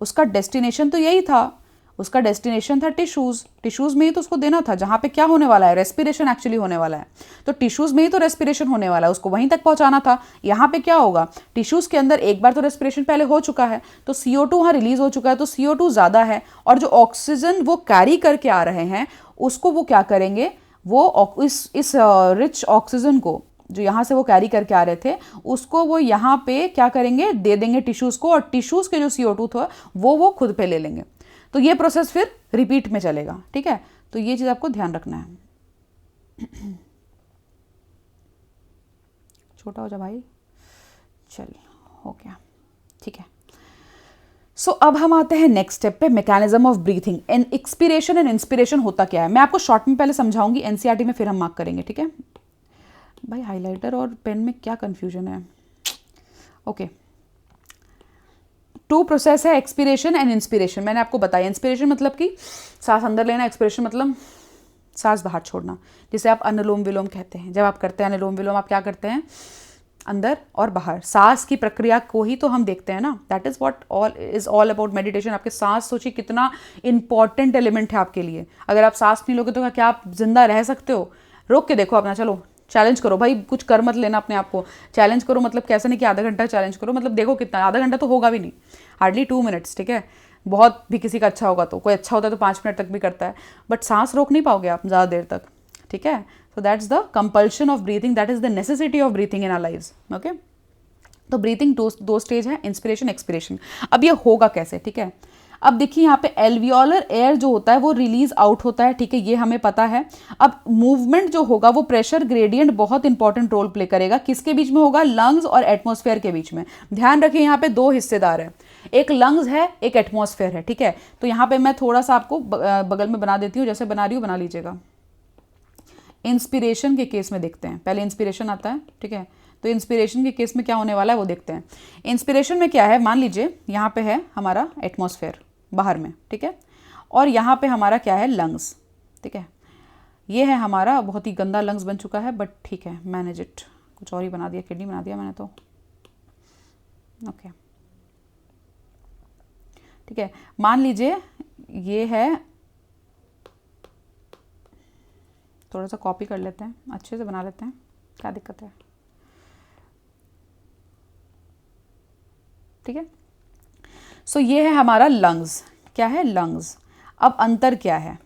उसका डेस्टिनेशन तो यही था, उसका डेस्टिनेशन था टिश्यूज़। टिश्यूज़ में ही तो उसको देना था जहाँ पे क्या होने वाला है, रेस्पिरेशन एक्चुअली होने वाला है। तो टिश्यूज़ में ही तो रेस्पिरेशन होने वाला है, उसको वहीं तक पहुँचाना था। यहाँ पे क्या होगा, टिश्यूज़ के अंदर एक बार तो रेस्पिरेशन पहले हो चुका है, तो CO2 वहाँ रिलीज हो चुका है, तो CO2 ज़्यादा है और जो ऑक्सीजन वो कैरी करके आ रहे हैं उसको वो क्या करेंगे, वो इस रिच ऑक्सीजन को जो यहाँ से वो कैरी करके आ रहे थे उसको वो यहाँ पे क्या करेंगे, दे देंगे टिश्यूज़ को, और टिश्यूज़ के जो CO2 था वो खुद पे ले लेंगे। तो ये प्रोसेस फिर रिपीट में चलेगा, ठीक है। तो ये चीज़ आपको ध्यान रखना है। छोटा हो जा भाई, चल हो गया, ठीक है। सो अब हम आते हैं नेक्स्ट स्टेप पे, mechanism of breathing. An expiration and inspiration होता क्या है, मैं आपको शॉर्ट में पहले समझाऊंगी, एनसीईआरटी में फिर हम मार्क करेंगे, ठीक है भाई। हाइलाइटर और पेन में क्या कंफ्यूजन है, ओके। टू प्रोसेस है, एक्सपिरेशन एंड इंस्पिरेशन। मैंने आपको बताया, इंस्पिरेशन मतलब कि सांस अंदर लेना, एक्सपिरेशन मतलब सांस बाहर छोड़ना, जिसे आप अनुलोम विलोम कहते हैं। जब आप करते हैं अनुलोम विलोम, आप क्या करते हैं, अंदर और बाहर सांस की प्रक्रिया को ही तो हम देखते हैं ना। That is what all about meditation. आपके सांस सोचिए कितना इंपॉर्टेंट एलिमेंट है आपके लिए। अगर आप सांस नहीं लोगे तो क्या आप जिंदा रह सकते हो? रोक के देखो अपना, चलो चैलेंज करो भाई, कुछ कर मत लेना अपने आप को, चैलेंज करो। मतलब कैसे नहीं कि आधा घंटा चैलेंज करो, मतलब देखो कितना, आधा घंटा तो होगा भी नहीं, हार्डली 2 मिनट्स, ठीक है। बहुत भी किसी का अच्छा होगा तो, कोई अच्छा होता है तो 5 मिनट तक भी करता है, बट सांस रोक नहीं पाओगे आप ज़्यादा देर तक, ठीक है। So that's the compulsion of breathing, that is the necessity of breathing in our lives, okay. तो ब्रीथिंग दो स्टेज है, इंस्पिरेशन एक्सपिरेशन। अब ये होगा कैसे, ठीक है। अब देखिए यहाँ पे एल्वियोलर एयर जो होता है वो रिलीज आउट होता है, ठीक है, ये हमें पता है। अब मूवमेंट जो होगा वो प्रेशर ग्रेडियंट बहुत इंपॉर्टेंट रोल प्ले करेगा। किसके बीच में होगा? लंग्स और एटमॉस्फेयर के बीच में। ध्यान रखिए यहाँ पे 2 हिस्सेदार है, एक लंग्स है, एक एटमॉस्फेयर है, ठीक है। तो यहाँ पे मैं थोड़ा सा आपको बगल में बना देती हूँ, जैसे बना रही हूँ बना लीजिएगा। इंस्पिरेशन के केस में देखते हैं, पहले इंस्पिरेशन आता है, ठीक है। तो इंस्पिरेशन के केस में क्या होने वाला है वो देखते हैं। इंस्पिरेशन में क्या है, मान लीजिए यहाँ पे है हमारा एटमॉस्फेयर बाहर में, ठीक है, और यहाँ पे हमारा क्या है, लंग्स, ठीक है। ये है हमारा, बहुत ही गंदा लंग्स बन चुका है, बट ठीक है, मैनेज इट। कुछ और ही बना दिया, किडनी बना दिया मैंने तो, ओके, ठीक है। मान लीजिए ये है, थोड़ा सा कॉपी कर लेते हैं, अच्छे से बना लेते हैं, क्या दिक्कत है, ठीक है। सो ये है हमारा लंग्स, क्या है, लंग्स। अब अंतर क्या है?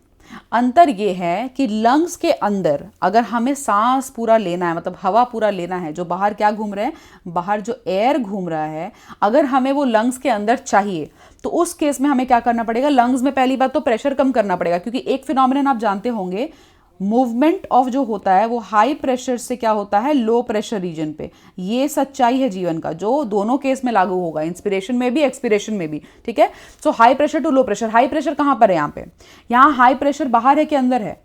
अंतर ये है कि लंग्स के अंदर अगर हमें सांस पूरा लेना है, मतलब हवा पूरा लेना है, जो बाहर क्या घूम रहे हैं, बाहर जो एयर घूम रहा है, अगर हमें वो लंग्स के अंदर चाहिए तो उस केस में हमें क्या करना पड़ेगा? लंग्स में पहली बात तो प्रेशर कम करना पड़ेगा, क्योंकि एक फिनोमिनन आप जानते होंगे, मूवमेंट ऑफ जो होता है वो हाई प्रेशर से क्या होता है, लो प्रेशर रीजन पे। ये सच्चाई है जीवन का, जो दोनों केस में लागू होगा, इंस्पिरेशन में भी एक्सपिरेशन में भी, ठीक है। So high pressure to low pressure. High pressure कहाँ पर है? यहाँ पे, यहाँ हाई प्रेशर बाहर है कि अंदर है?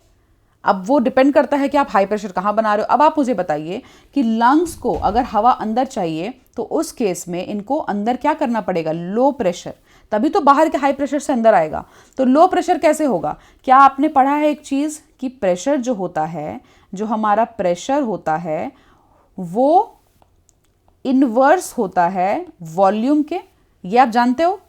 अब वो डिपेंड करता है कि आप हाई प्रेशर कहाँ बना रहे हो। अब आप मुझे बताइए कि लंग्स को अगर हवा अंदर चाहिए तो उस केस में इनको अंदर क्या करना पड़ेगा? लो प्रेशर, तभी तो बाहर के हाई प्रेशर से अंदर आएगा। तो लो प्रेशर कैसे होगा? क्या आपने पढ़ा है एक चीज़ कि प्रेशर जो होता है, जो हमारा प्रेशर होता है वो इनवर्स होता है वॉल्यूम के। ये आप जानते हो,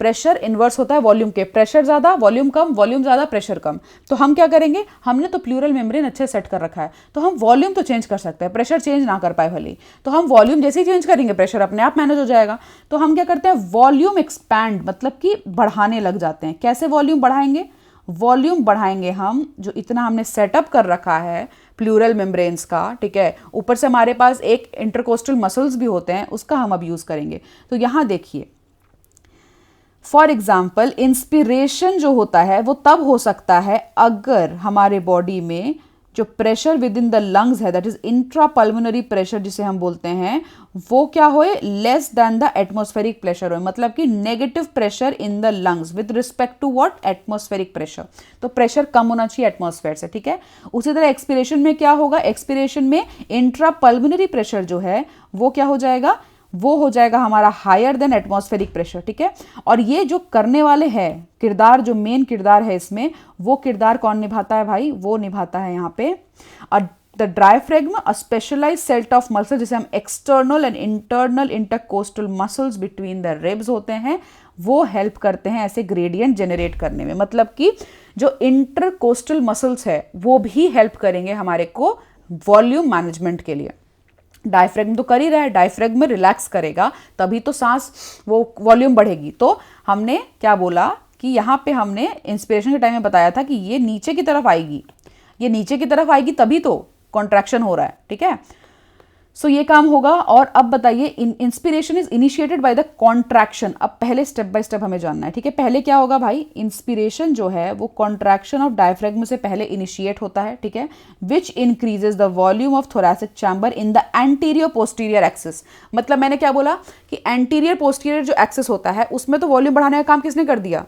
प्रेशर इनवर्स होता है वॉल्यूम के। प्रेशर ज़्यादा वॉल्यूम कम, वॉल्यूम ज़्यादा प्रेशर कम। तो हम क्या करेंगे, हमने तो प्लूरल मेम्ब्रेन अच्छे सेट कर रखा है, तो हम वॉल्यूम तो चेंज कर सकते हैं, प्रेशर चेंज ना कर पाए भले, तो हम वॉल्यूम जैसे ही चेंज करेंगे प्रेशर अपने आप मैनेज हो जाएगा। तो हम क्या करते हैं, वॉल्यूम एक्सपैंड, मतलब कि बढ़ाने लग जाते हैं। कैसे वॉल्यूम बढ़ाएंगे? वॉल्यूम बढ़ाएंगे हम, जो इतना हमने सेटअप कर रखा है प्लूरल मेम्ब्रेन्स का, ठीक है, ऊपर से हमारे पास एक इंटरकोस्टल मसल्स भी होते हैं, उसका हम अब यूज़ करेंगे। तो यहाँ देखिए, फॉर एग्जाम्पल इंस्पिरेशन जो होता है वो तब हो सकता है अगर हमारे बॉडी में जो pressure within the lungs है, that is intra pulmonary pressure जिसे हम बोलते हैं, वो क्या होए, less than the atmospheric pressure हो, मतलब कि negative pressure in the lungs with respect to what, atmospheric pressure. तो प्रेशर कम होना चाहिए एटमॉस्फेयर से, ठीक है। उसी तरह एक्सपिरेशन में क्या होगा, एक्सपिरेशन में इंट्रा पल्मोनरी प्रेशर जो है वो क्या हो जाएगा, वो हो जाएगा हमारा हायर देन एटमॉस्फेरिक प्रेशर, ठीक है। और ये जो करने वाले हैं किरदार, जो मेन किरदार है इसमें, वो किरदार कौन निभाता है भाई, वो निभाता है यहाँ पे the diaphragm, a specialised set of muscles जिसे हम external and internal intercostal muscles between the ribs होते हैं, वो हेल्प करते हैं ऐसे ग्रेडियंट जनरेट करने में। मतलब कि जो इंटरकोस्टल मसल्स है वो भी हेल्प करेंगे हमारे को वॉल्यूम मैनेजमेंट के लिए। डायफ्रैगम तो कर ही रहा है, डायफ्रैगम में रिलैक्स करेगा तभी तो सांस वो वॉल्यूम बढ़ेगी। तो हमने क्या बोला कि यहाँ पे हमने इंस्पिरेशन के टाइम में बताया था कि ये नीचे की तरफ आएगी, ये नीचे की तरफ आएगी तभी तो कॉन्ट्रैक्शन हो रहा है, ठीक है। सो ये काम होगा। और अब बताइए, inspiration is initiated by the contraction. अब पहले स्टेप बाय स्टेप हमें जानना है, ठीक है। पहले क्या होगा भाई, इंस्पिरेशन जो है वो कॉन्ट्रैक्शन ऑफ डायफ्रैगम से पहले इनिशिएट होता है, ठीक है, विच increases the volume of thoracic chamber in the anterior posterior axis. मतलब मैंने क्या बोला कि एंटीरियर पोस्टीरियर जो एक्सिस होता है उसमें तो वॉल्यूम बढ़ाने का काम किसने कर दिया,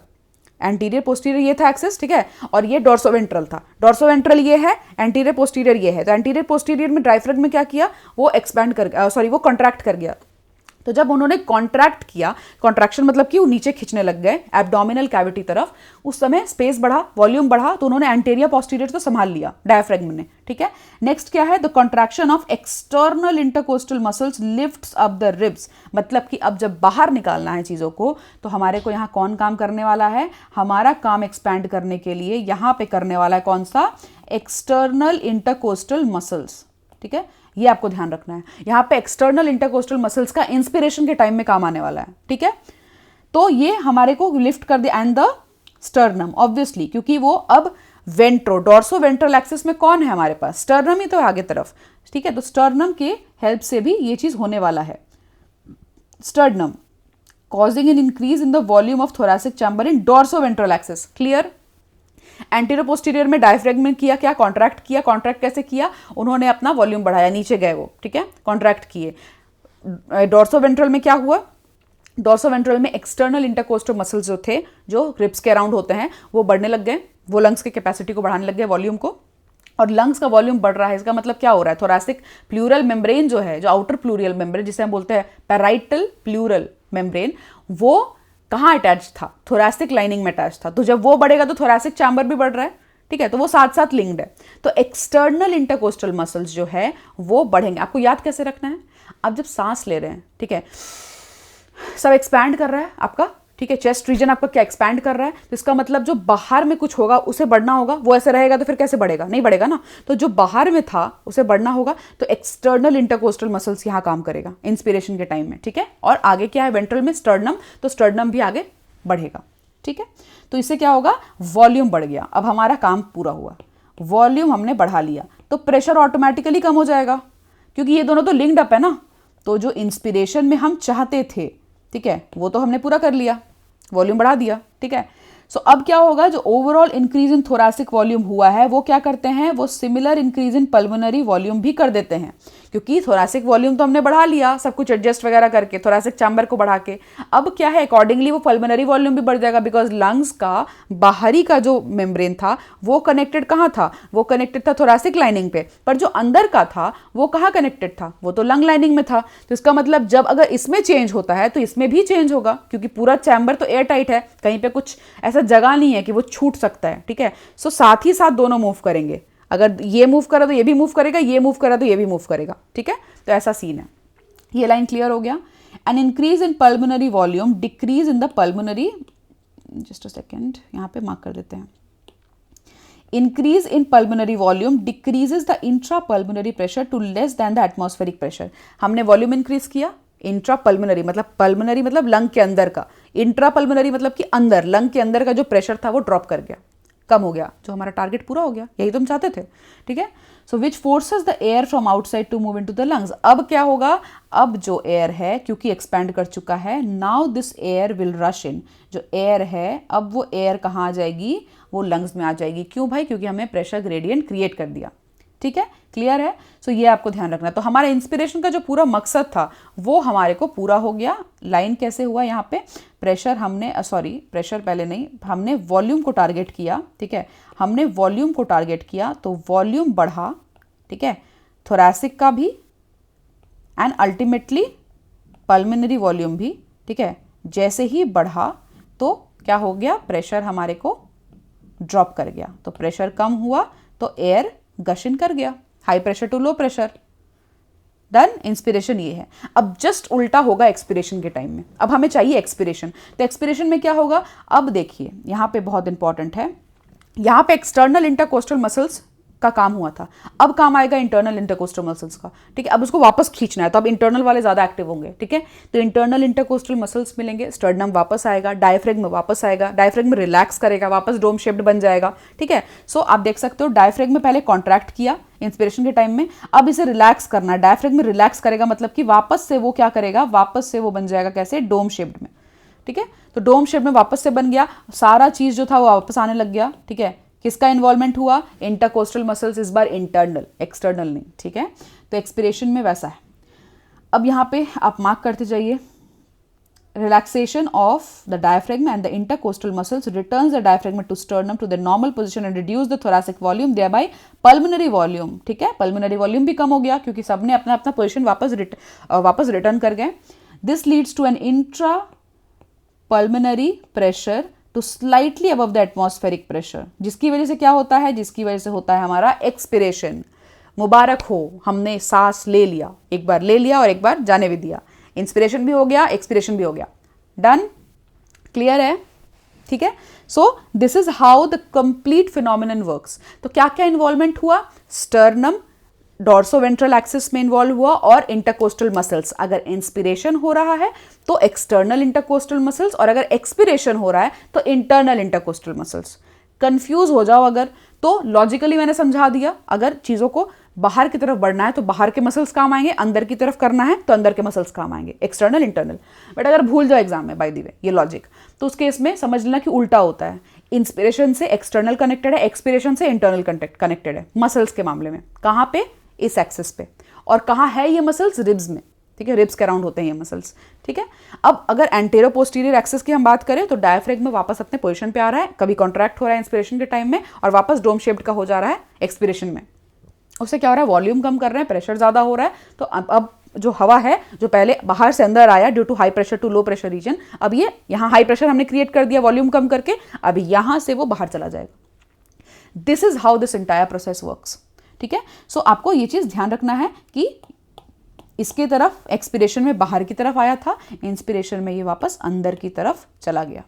एंटीरियर पोस्टीरियर ये था एक्सिस, ठीक है, और ये डोर्सोवेंट्रल था। डोर्सोवेंट्रल ये है, एंटीरियर पोस्टीरियर ये है। तो एंटीरियर पोस्टीरियर में डायफ्रैगम में क्या किया, वो एक्सपैंड कर वो कॉन्ट्रैक्ट कर गया। तो जब उन्होंने कॉन्ट्रैक्ट किया, कॉन्ट्रैक्शन मतलब कि वो नीचे खींचने लग गए एब्डोमिनल कैविटी तरफ, उस समय स्पेस बढ़ा, वॉल्यूम बढ़ा, तो उन्होंने एंटीरियर पोस्टीरियर तो संभाल लिया डायफ्रैगम ने, ठीक है। नेक्स्ट क्या है, the contraction of external intercostal muscles lifts up the ribs. मतलब कि अब जब बाहर निकालना है चीज़ों को तो हमारे को यहाँ कौन काम करने वाला है, हमारा काम एक्सपैंड करने के लिए यहाँ पे करने वाला है कौन सा, एक्सटर्नल इंटरकोस्टल मसल्स, ठीक है। ये आपको ध्यान रखना है, यहाँ पे एक्सटर्नल इंटरकोस्टल मसल्स का इंस्पिरेशन के टाइम में काम आने वाला है, ठीक है। तो ये हमारे को लिफ्ट कर दिया एंड द स्टर्नम, ऑब्वियसली, क्योंकि वो अब डोर्सो वेंट्रल एक्सिस में कौन है हमारे पास, स्टर्नम ही तो है आगे तरफ, ठीक है। तो स्टर्नम के हेल्प से भी ये चीज होने वाला है। Sternum causing an increase in the volume of thoracic chamber in dorso ventral axis, clear. Anterior posterior में डायफ्रैगम में किया क्या, कॉन्ट्रैक्ट किया। कॉन्ट्रैक्ट कैसे किया, उन्होंने अपना वॉल्यूम बढ़ाया, नीचे गए वो, ठीक है, कॉन्ट्रैक्ट किए। डोर्सो वेंट्रल में क्या हुआ, डोर्सो वेंट्रल में एक्सटर्नल इंटरकोस्टल मसल्स जो थे, जो रिब्स के अराउंड होते हैं, वो बढ़ने लग गए, वो लंग्स की कैपेसिटी को बढ़ाने लग गए, वॉल्यूम को। और लंग्स का वॉल्यूम बढ़ रहा है, इसका मतलब क्या हो रहा है, थोरैसिक प्लूरल मेम्ब्रेन जो है, जो आउटर प्लूरल मेम्ब्रेन जिसे हम बोलते हैं पैराइटल प्लूरल मेम्ब्रेन, वो कहाँ अटैच था, थोरैसिक लाइनिंग में अटैच था। तो जब वो बढ़ेगा तो थोरैसिक चैम्बर भी बढ़ रहा है, ठीक है, तो वो साथ साथ लिंक्ड है। तो एक्सटर्नल इंटरकोस्टल मसल्स जो है वो बढ़ेंगे। आपको याद कैसे रखना है, आप जब सांस ले रहे हैं, ठीक है, सब एक्सपैंड कर रहा है आपका, ठीक है, चेस्ट रीजन आपका क्या एक्सपैंड कर रहा है, तो इसका मतलब जो बाहर में कुछ होगा उसे बढ़ना होगा, वो ऐसे रहेगा तो फिर कैसे बढ़ेगा, नहीं बढ़ेगा ना। तो जो बाहर में था उसे बढ़ना होगा, तो एक्सटर्नल इंटरकोस्टल मसल्स यहाँ काम करेगा इंस्पिरेशन के टाइम में, ठीक है। और आगे क्या है, वेंट्रल में स्टर्नम, तो स्टर्नम भी आगे बढ़ेगा, ठीक है। तो इससे क्या होगा, वॉल्यूम बढ़ गया। अब हमारा काम पूरा हुआ, वॉल्यूम हमने बढ़ा लिया तो प्रेशर ऑटोमेटिकली कम हो जाएगा, क्योंकि ये दोनों तो लिंक्ड अप है ना। तो जो इंस्पिरेशन में हम चाहते थे, ठीक है, वो तो हमने पूरा कर लिया, वॉल्यूम बढ़ा दिया, ठीक है। सो अब क्या होगा, जो overall increase in thoracic volume हुआ है वो क्या करते हैं, वो similar increase in pulmonary volume भी कर देते हैं, क्योंकि थोरैसिक वॉल्यूम तो हमने बढ़ा लिया सब कुछ एडजस्ट वगैरह करके, थोरैसिक चैम्बर को बढ़ा के। अब क्या है, अकॉर्डिंगली वो पल्मोनरी वॉल्यूम भी बढ़ जाएगा, बिकॉज लंग्स का बाहरी का जो मेम्ब्रेन था वो कनेक्टेड कहाँ था, वो कनेक्टेड था थोरैसिक लाइनिंग पे, पर जो अंदर का था वो कहाँ कनेक्टेड था, वो तो लंग लाइनिंग में था। तो इसका मतलब जब अगर इसमें चेंज होता है तो इसमें भी चेंज होगा, क्योंकि पूरा चैम्बर तो एयर टाइट है, कहीं पे कुछ ऐसा जगह नहीं है कि वो छूट सकता है, ठीक है। सो साथ ही साथ दोनों मूव करेंगे, अगर ये मूव करा तो ये भी मूव करेगा, ये मूव करा तो ये भी मूव करेगा, ठीक है। तो ऐसा सीन है। ये लाइन क्लियर हो गया। An increase in pulmonary volume decrease in the pulmonary, just a second, यहाँ पे मार्क कर देते हैं, increase in pulmonary volume decreases the intra pulmonary pressure to less than the atmospheric pressure. हमने वॉल्यूम इंक्रीज किया, intra pulmonary मतलब lung के अंदर का, इंट्रा पल्मोनरी मतलब कि अंदर लंग के अंदर का जो प्रेशर था वो ड्रॉप कर गया, कम हो गया, जो हमारा टारगेट पूरा हो गया, यही तो हम चाहते थे, ठीक है। So which forces the air from outside to move into the lungs. अब क्या होगा, अब जो एयर है क्योंकि एक्सपैंड कर चुका है, now this air will rush in, जो एयर है अब वो एयर कहाँ आ जाएगी, वो लंग्स में आ जाएगी। क्यों भाई, क्योंकि हमने प्रेशर ग्रेडियंट क्रिएट कर दिया, ठीक है, क्लियर है। सो ये आपको ध्यान रखना है। तो हमारे इंस्पिरेशन का जो पूरा मकसद था वो हमारे को पूरा हो गया। लाइन कैसे हुआ यहाँ पे, प्रेशर हमने प्रेशर पहले नहीं, हमने वॉल्यूम को टारगेट किया, ठीक है, हमने वॉल्यूम को टारगेट किया तो वॉल्यूम बढ़ा, ठीक है, थोरैसिक का भी एंड अल्टीमेटली पल्मोनरी वॉल्यूम भी, ठीक है। जैसे ही बढ़ा तो क्या हो गया, प्रेशर हमारे को ड्रॉप कर गया, तो प्रेशर कम हुआ तो एयर गशन कर गया, high pressure to low pressure. Done, inspiration ये है। अब जस्ट उल्टा होगा एक्सपिरेशन के टाइम में। अब हमें चाहिए एक्सपिरेशन, तो एक्सपिरेशन में क्या होगा, अब देखिए यहाँ पे बहुत इंपॉर्टेंट है, यहाँ पे एक्सटर्नल इंटरकोस्टल मसल्स का काम हुआ था, अब काम आएगा इंटरनल इंटरकोस्टल मसल्स का, ठीक है। अब उसको वापस खींचना है तो अब इंटरनल वाले ज़्यादा एक्टिव होंगे, ठीक है। तो इंटरनल इंटरकोस्टल मसल्स मिलेंगे, स्टर्नम वापस आएगा, डायफ्रेगम वापस आएगा, डायफ्रेगम रिलैक्स करेगा, वापस डोम शेप्ड बन जाएगा, ठीक है। सो आप देख सकते हो डायफ्रेगम में पहले कॉन्ट्रैक्ट किया इंस्पिरेशन के टाइम में, अब इसे रिलैक्स करना है, डायफ्रेगम में रिलैक्स करेगा, मतलब कि वापस से वो क्या करेगा, वापस से वो बन जाएगा कैसे, डोम शेप्ड में, ठीक है। तो डोम शेप में वापस से बन गया, सारा चीज़ जो था वो वापस आने लग गया, ठीक है। किसका इन्वॉल्वमेंट हुआ, इंटरकोस्टल मसल्स, इस बार इंटरनल, एक्सटर्नल नहीं, ठीक है। तो एक्सपिरेशन में वैसा है। अब यहाँ पे आप मार्क करते जाइए, relaxation of the diaphragm and the intercostal muscles returns the diaphragm to sternum to the normal position and reduce the thoracic volume, thereby pulmonary volume, ठीक है। pulmonary volume भी कम हो गया क्योंकि सबने अपना अपना पोजिशन वापस रिटर्न कर गए। This leads to an intra pulmonary pressure to slightly above the atmospheric pressure, जिसकी वजह से क्या होता है, जिसकी वजह से होता है हमारा एक्सपिरेशन। मुबारक हो, हमने सांस ले लिया, एक बार ले लिया और एक बार जाने भी दिया, इंस्पिरेशन भी हो गया, एक्सपिरेशन भी हो गया। डन, क्लियर है, ठीक है। So this is how the complete phenomenon works. तो क्या क्या इन्वॉल्वमेंट हुआ, स्टर्नम डॉर्सोवेंट्रल एक्सिस में इन्वॉल्व हुआ और इंटरकोस्टल मसल्स। अगर इंस्पिरेशन हो रहा है तो एक्सटर्नल इंटरकोस्टल मसल्स, और अगर एक्सपिरेशन हो रहा है तो इंटरनल इंटरकोस्टल मसल्स। कंफ्यूज हो जाओ अगर तो लॉजिकली मैंने समझा दिया, अगर चीज़ों को बाहर की तरफ बढ़ना है तो बाहर के मसल्स काम आएंगे, अंदर की तरफ करना है तो अंदर के मसल्स काम आएंगे, एक्सटर्नल इंटरनल। बट अगर भूल जाओ एग्जाम में बाय द वे ये लॉजिक, तो उस केस में समझ लेना कि उल्टा होता है, इंस्पिरेशन से एक्सटर्नल कनेक्टेड है, एक्सपिरेशन से इंटरनल कनेक्टेड है मसल्स के मामले में। कहाँ पे, इस एक्सिस पे। और कहाँ है ये मसल्स, रिब्स में, ठीक है, रिब्स के अराउंड होते हैं ये मसल्स, ठीक है। अब अगर एंटेरो पोस्टीरियर एक्सिस की हम बात करें तो डायफ्रेगम में वापस अपने पोजीशन पे आ रहा है, कभी कॉन्ट्रैक्ट हो रहा है इंस्पिरेशन के टाइम में और वापस डोम शेप्ड का हो जा रहा है एक्सपिरेशन में। उससे क्या हो रहा है, वॉल्यूम कम कर रहे हैं, प्रेशर ज़्यादा हो रहा है, तो अब जो हवा है जो पहले बाहर से अंदर आया due to high pressure to low pressure region, अब ये यहाँ हाई प्रेशर हमने क्रिएट कर दिया वॉल्यूम कम करके, अब यहाँ से वो बाहर चला जाएगा। This is how this entire process works, ठीक है। सो आपको ये चीज़ ध्यान रखना है कि इसके तरफ एक्सपिरेशन में बाहर की तरफ आया था, इंस्पिरेशन में ये वापस अंदर की तरफ चला गया,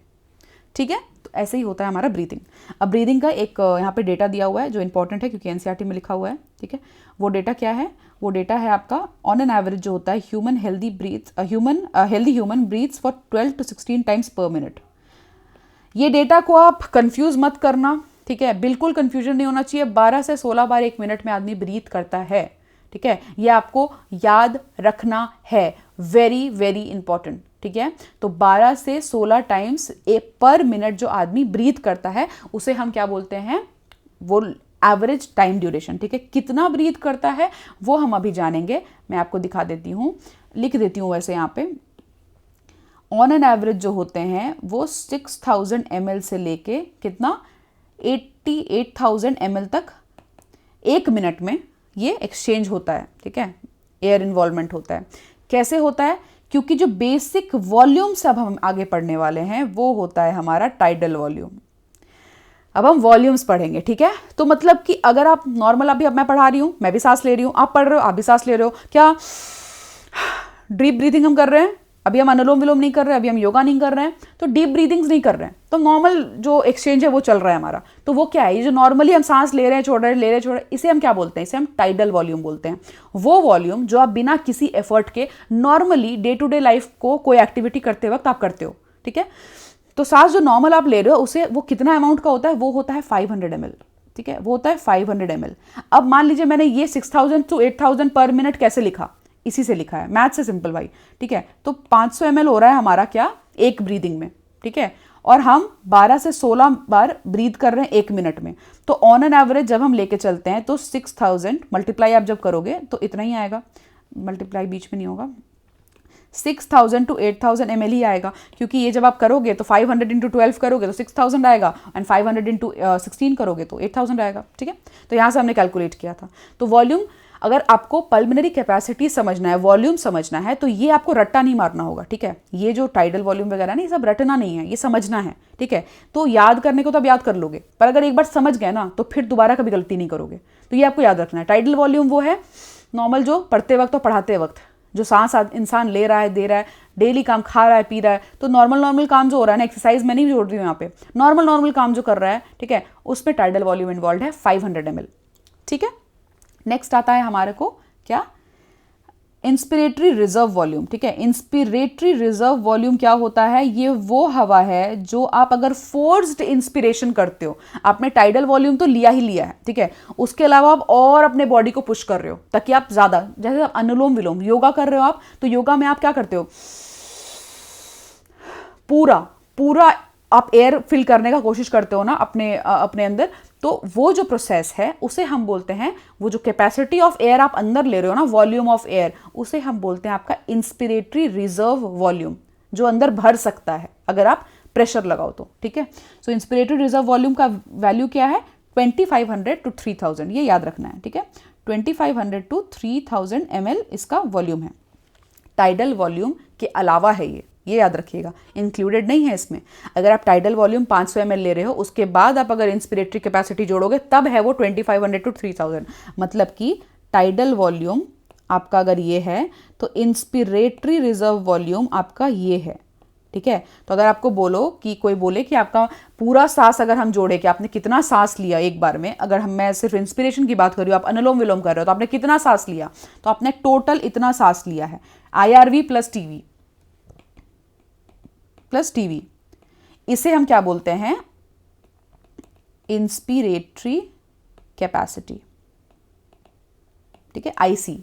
ठीक है। तो ऐसे ही होता है हमारा ब्रीदिंग। अब ब्रीदिंग का एक यहाँ पे डेटा दिया हुआ है जो इंपॉर्टेंट है क्योंकि एनसीईआरटी में लिखा हुआ है, ठीक है। वो डेटा क्या है, वो डेटा है आपका ऑन एन एवरेज जो होता है healthy human breaths for 12 to 16 times per minute. ये डेटा को आप कंफ्यूज मत करना, ठीक है, बिल्कुल कंफ्यूजन नहीं होना चाहिए। 12 से 16 बार एक मिनट में आदमी ब्रीथ करता है, ठीक है, ये आपको याद रखना है, वेरी वेरी इंपॉर्टेंट, ठीक है। तो 12 से 16 टाइम्स पर मिनट जो आदमी ब्रीथ करता है उसे हम क्या बोलते हैं, वो एवरेज टाइम ड्यूरेशन, ठीक है। कितना ब्रीथ करता है वो हम अभी जानेंगे, मैं आपको दिखा देती हूँ, लिख देती हूँ वैसे यहाँ पे। ऑन एन एवरेज जो होते हैं वो 6000 ml से लेके कितना 88,000 ml तक एक मिनट में ये एक्सचेंज होता है, ठीक है, एयर इन्वॉल्वमेंट होता है। कैसे होता है, क्योंकि जो बेसिक वॉल्यूम से अब हम आगे पढ़ने वाले हैं वो होता है हमारा टाइडल वॉल्यूम। अब हम वॉल्यूम्स पढ़ेंगे, ठीक है। तो मतलब कि अगर आप नॉर्मल, अभी अब मैं पढ़ा रही हूँ, मैं भी सांस ले रही हूँ, आप पढ़ रहे हो, आप भी सांस ले रहे हो, क्या डीप ब्रीथिंग हम कर रहे हैं, अभी हम अनुलोम विलोम नहीं कर रहे हैं, अभी हम योगा नहीं कर रहे हैं, तो डीप ब्रीदिंग्स नहीं कर रहे हैं, तो नॉर्मल जो एक्सचेंज है वो चल रहा है हमारा। तो वो क्या है, ये जो नॉर्मली हम सांस ले रहे हैं, छोड़ रहे हैं, ले रहे हैं, छोड़ रहे हैं, इसे हम क्या बोलते हैं, इसे हम टाइडल वॉल्यूम बोलते हैं। वो वॉल्यूम जो आप बिना किसी एफर्ट के normally day to day life को कोई एक्टिविटी करते वक्त आप करते हो, ठीक है। तो सांस जो नॉर्मल आप ले रहे हो उसे वो कितना अमाउंट का होता है, वो होता है 500 ml, ठीक है, वो होता है 500 ml। अब मान लीजिए मैंने ये 6000 to 8000 पर मिनट कैसे लिखा, इसी से लिखा है, मैथ से सिंपल भाई, ठीक है। तो 500 ml हो रहा है हमारा क्या, एक ब्रीदिंग में, ठीक है। और हम 12 से 16 बार ब्रीथ कर रहे हैं 1 मिनट में। तो ऑन एन एवरेज जब हम लेके चलते हैं तो 6000 मल्टीप्लाई आप जब करोगे तो इतना ही आएगा, मल्टीप्लाई बीच में नहीं होगा, 6000 to 8000 ml ही आएगा, क्योंकि ये जब आप करोगे तो 500 इंटू 12 करोगे तो 6000 आएगा, एंड 500 इंटू 16 करोगे तो 8000 आएगा। ठीक है, तो यहाँ से हमने कैलकुलेट किया था। तो वॉल्यूम, अगर आपको पल्मोनरी कैपेसिटी समझना है, वॉल्यूम समझना है, तो ये आपको रट्टा नहीं मारना होगा। ठीक है, ये जो टाइडल वॉल्यूम वगैरह ना, ये सब रटना नहीं है, ये समझना है। ठीक है, तो याद करने को तो आप याद कर लोगे, पर अगर एक बार समझ गए ना तो फिर दोबारा कभी गलती नहीं करोगे। तो ये आपको याद रखना है। टाइडल वॉल्यूम वो है नॉर्मल जो पढ़ते वक्त और पढ़ाते वक्त जो सांस इंसान ले रहा है, दे रहा है, डेली काम, खा रहा है, पी रहा है, तो नॉर्मल काम जो हो रहा है ना, एक्सरसाइज मैं नहीं जोड़ रही हूँ यहाँ पे, नॉर्मल काम जो कर रहा है, ठीक है, उसमें टाइडल वॉल्यूम इन्वॉल्व है 500 ml। ठीक है, नेक्स्ट आता है हमारे को क्या, इंस्पिरेटरी रिजर्व वॉल्यूम। ठीक है, इंस्पिरेटरी रिजर्व वॉल्यूम क्या होता है, ये वो हवा है जो आप अगर फोर्स्ड इंस्पिरेशन करते हो, आपने टाइडल वॉल्यूम तो लिया ही लिया है, ठीक है, उसके अलावा आप और अपने बॉडी को पुश कर रहे हो ताकि आप ज्यादा, जैसे आप अनुलोम विलोम योगा कर रहे हो आप, तो योगा में आप क्या करते हो, पूरा आप एयर फिल करने का कोशिश करते हो ना अपने अंदर, तो वो जो प्रोसेस है उसे हम बोलते हैं, वो जो कैपेसिटी ऑफ एयर आप अंदर ले रहे हो ना, वॉल्यूम ऑफ एयर, उसे हम बोलते हैं आपका इंस्पिरेटरी रिजर्व वॉल्यूम, जो अंदर भर सकता है अगर आप प्रेशर लगाओ तो। ठीक है, सो इंस्पिरेटरी रिजर्व वॉल्यूम का वैल्यू क्या है, 2500 to 3000, ये याद रखना है। ठीक है, 2500 to 3000 ml इसका वॉल्यूम है। टाइडल वॉल्यूम के अलावा है ये याद रखिएगा, इंक्लूडेड नहीं है इसमें। अगर आप टाइडल वॉल्यूम 500 ml ले रहे हो, उसके बाद आप अगर इंस्पिरेटरी कैपेसिटी जोड़ोगे तब है वो 2500 to 3000। मतलब कि टाइडल वॉल्यूम आपका अगर ये है तो इंस्पिरेटरी रिजर्व वॉल्यूम आपका ये है। ठीक है, तो अगर आपको बोलो कि कोई बोले कि आपका पूरा सांस अगर हम जोड़े कि आपने कितना सांस लिया एक बार में, अगर मैं सिर्फ इंस्पिरेशन की बात कर रही हूँ, आप अनुलोम विलोम कर रहे हो, तो आपने कितना सांस लिया, तो आपने टोटल इतना सांस लिया है, IRV प्लस टीवी, इसे हम क्या बोलते हैं, इंस्पिरेटरी कैपेसिटी। ठीक है, IC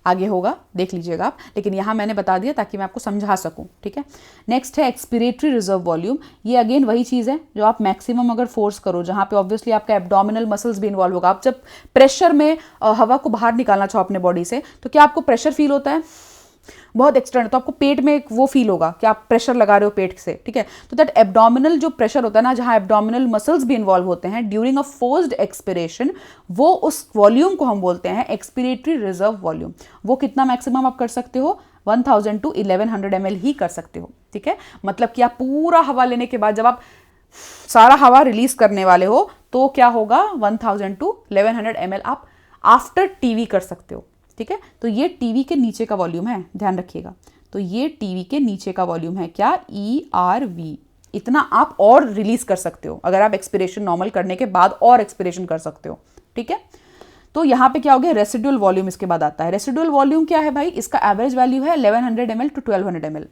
आगे होगा, देख लीजिएगा आप, लेकिन यहां मैंने बता दिया ताकि मैं आपको समझा सकूं। ठीक है, नेक्स्ट है एक्सपिरेटरी रिजर्व वॉल्यूम। ये अगेन वही चीज़ है जो आप मैक्सिमम अगर फोर्स करो, जहां पे ऑब्वियसली आपका एब्डोमिनल मसल्स भी इन्वॉल्व होगा। आप जब प्रेशर में हवा को बाहर निकालना चाहो अपने बॉडी से, तो क्या आपको प्रेशर फील होता है, बहुत एक्सटर्नल, तो आपको पेट में एक वो फील होगा कि आप प्रेशर लगा रहे हो पेट से। ठीक है, तो दैट एब्डोमिनल जो प्रेशर होता है ना, जहां एब्डोमिनल मसल्स भी इन्वॉल्व होते हैं ड्यूरिंग अ फोर्स्ड एक्सपिरेशन, वो उस वॉल्यूम को हम बोलते हैं एक्सपिरेटरी रिजर्व वॉल्यूम। वो कितना मैक्सिमम आप कर सकते हो, 1000 to 1100 ml ही कर सकते हो। ठीक है, मतलब कि आप पूरा हवा लेने के बाद जब आप सारा हवा रिलीज करने वाले हो तो क्या होगा, 1000 to 1100 ml आप आफ्टर टीवी कर सकते हो। ठीक है, तो ये टीवी के नीचे का वॉल्यूम है, ध्यान रखिएगा। तो ये टीवी के नीचे का वॉल्यूम है क्या, ERV। इतना आप और रिलीज कर सकते हो अगर आप एक्सपिरेशन नॉर्मल करने के बाद और एक्सपिरेशन कर सकते हो। ठीक है, तो यहाँ पे क्या हो गया, रेसिडुअल वॉल्यूम इसके बाद आता है। रेसिडुअल वॉल्यूम क्या है भाई, इसका एवरेज वैल्यू है 1100 ml to 1200 ml।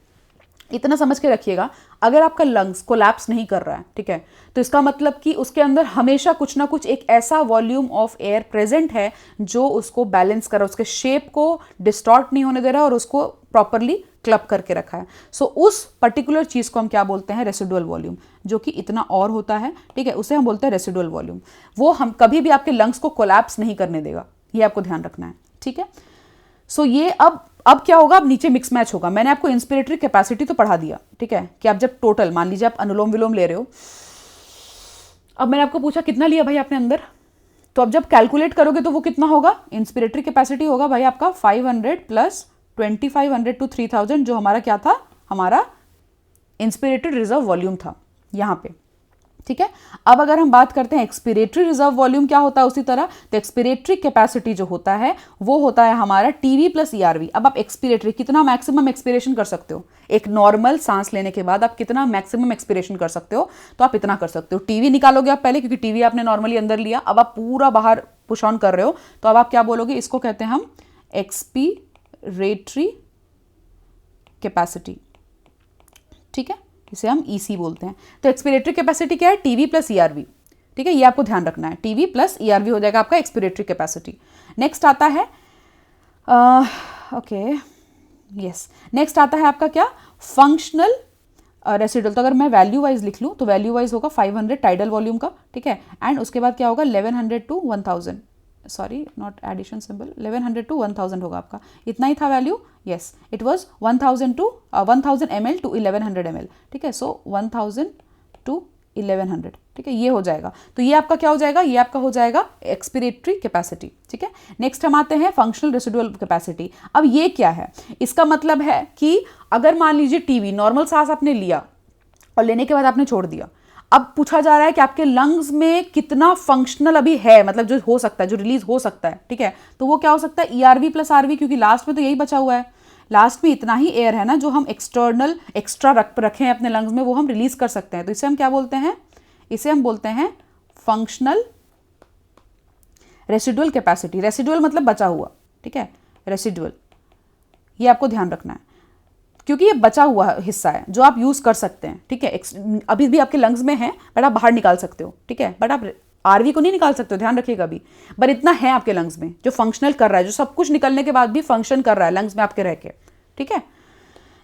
इतना समझ के रखिएगा, अगर आपका लंग्स कोलैप्स नहीं कर रहा है, ठीक है, तो इसका मतलब कि उसके अंदर हमेशा कुछ ना कुछ एक ऐसा वॉल्यूम ऑफ एयर प्रेजेंट है जो उसको बैलेंस कर रहा है, उसके शेप को डिस्टॉर्ट नहीं होने दे रहा है और उसको प्रॉपरली क्लब करके रखा है। सो उस पर्टिकुलर चीज को हम क्या बोलते हैं, रेसिडुअल वॉल्यूम, जो कि इतना और होता है। ठीक है, उसे हम बोलते हैं रेसिडुअल वॉल्यूम। वो हम कभी भी आपके लंग्स को कोलैप्स नहीं करने देगा, ये आपको ध्यान रखना है। ठीक है, सो ये अब क्या होगा, अब नीचे मिक्स मैच होगा। मैंने आपको इंस्पिरेटरी कैपेसिटी तो पढ़ा दिया, ठीक है, कि आप जब टोटल मान लीजिए आप अनुलोम विलोम ले रहे हो, अब मैंने आपको पूछा कितना लिया भाई आपने अंदर, तो अब जब कैलकुलेट करोगे तो वो कितना होगा, इंस्पिरेटरी कैपेसिटी होगा भाई आपका 500 प्लस 2500 to 3000, जो हमारा क्या था, हमारा इंस्पिरेटरी रिजर्व वॉल्यूम था यहाँ पे। ठीक है, अब अगर हम बात करते हैं एक्सपिरेटरी रिजर्व वॉल्यूम क्या होता है उसी तरह, तो एक्सपिरेटरी कैपेसिटी जो होता है वो होता है हमारा टीवी प्लस ERV। अब आप एक्सपिरेटरी कितना मैक्सिमम एक्सपिरेशन कर सकते हो, एक नॉर्मल सांस लेने के बाद आप कितना मैक्सिमम एक्सपिरेशन कर सकते हो, तो आप इतना कर सकते हो। टीवी निकालोगे आप पहले, क्योंकि टीवी आपने नॉर्मली अंदर लिया, अब आप पूरा बाहर पुश ऑन कर रहे हो, तो अब आप क्या बोलोगे, इसको कहते हैं हम एक्सपिरेटरी कैपेसिटी। ठीक है, इसे हम EC बोलते हैं। तो एक्सपिरेटरी कैपेसिटी क्या है, टीवी प्लस ERV। ठीक है, ये आपको ध्यान रखना है, टीवी प्लस ERV हो जाएगा आपका एक्सपिरेटरी कैपेसिटी। नेक्स्ट आता है नेक्स्ट आता है आपका क्या, फंक्शनल रेसिडुअल, तो अगर मैं वैल्यू वाइज लिख लूँ तो वैल्यू वाइज होगा 500 टाइडल वॉल्यूम का, ठीक है, एंड उसके बाद क्या होगा 1100 to 1000, sorry not addition symbol, 1100 to 1000 होगा आपका, इतना ही था value, yes it was 1000 to 1000 ml to 1100 ml, ठीक है, सो 1000 टू 1100, ठीक है, ये हो जाएगा। तो ये आपका क्या हो जाएगा, ये आपका हो जाएगा एक्सपिरेटरी कैपेसिटी, ठीक है। नेक्स्ट हम आते हैं फंक्शनल रेसिडुअल कैपेसिटी। अब ये क्या है, इसका मतलब है कि अगर मान लीजिए टीवी नॉर्मल सांस आपने लिया और लेने के बाद आपने छोड़ दिया, अब पूछा जा रहा है कि आपके लंग्स में कितना फंक्शनल अभी है, मतलब जो हो सकता है, जो रिलीज हो सकता है, ठीक है, तो वो क्या हो सकता है ERV प्लस RV, क्योंकि लास्ट में तो यही बचा हुआ है, लास्ट में इतना ही एयर है ना जो हम एक्स्ट्रा रखे हैं अपने लंग्स में, वो हम रिलीज कर सकते हैं। तो इसे हम क्या बोलते हैं, इसे हम बोलते हैं फंक्शनल रेसिडुअल कैपेसिटी। रेसिडुअल मतलब बचा हुआ, ठीक है, रेसिडुअल, ये आपको ध्यान रखना है क्योंकि ये बचा हुआ हिस्सा है जो आप यूज कर सकते हैं, ठीक है, अभी भी आपके लंग्स में है बट आप बाहर निकाल सकते हो, ठीक है, बट आप आरवी को नहीं निकाल सकते हो, ध्यान रखिएगा अभी, पर इतना है आपके लंग्स में जो फंक्शनल कर रहा है, जो सब कुछ निकलने के बाद भी फंक्शन कर रहा है लंग्स में आपके रह के, ठीक है।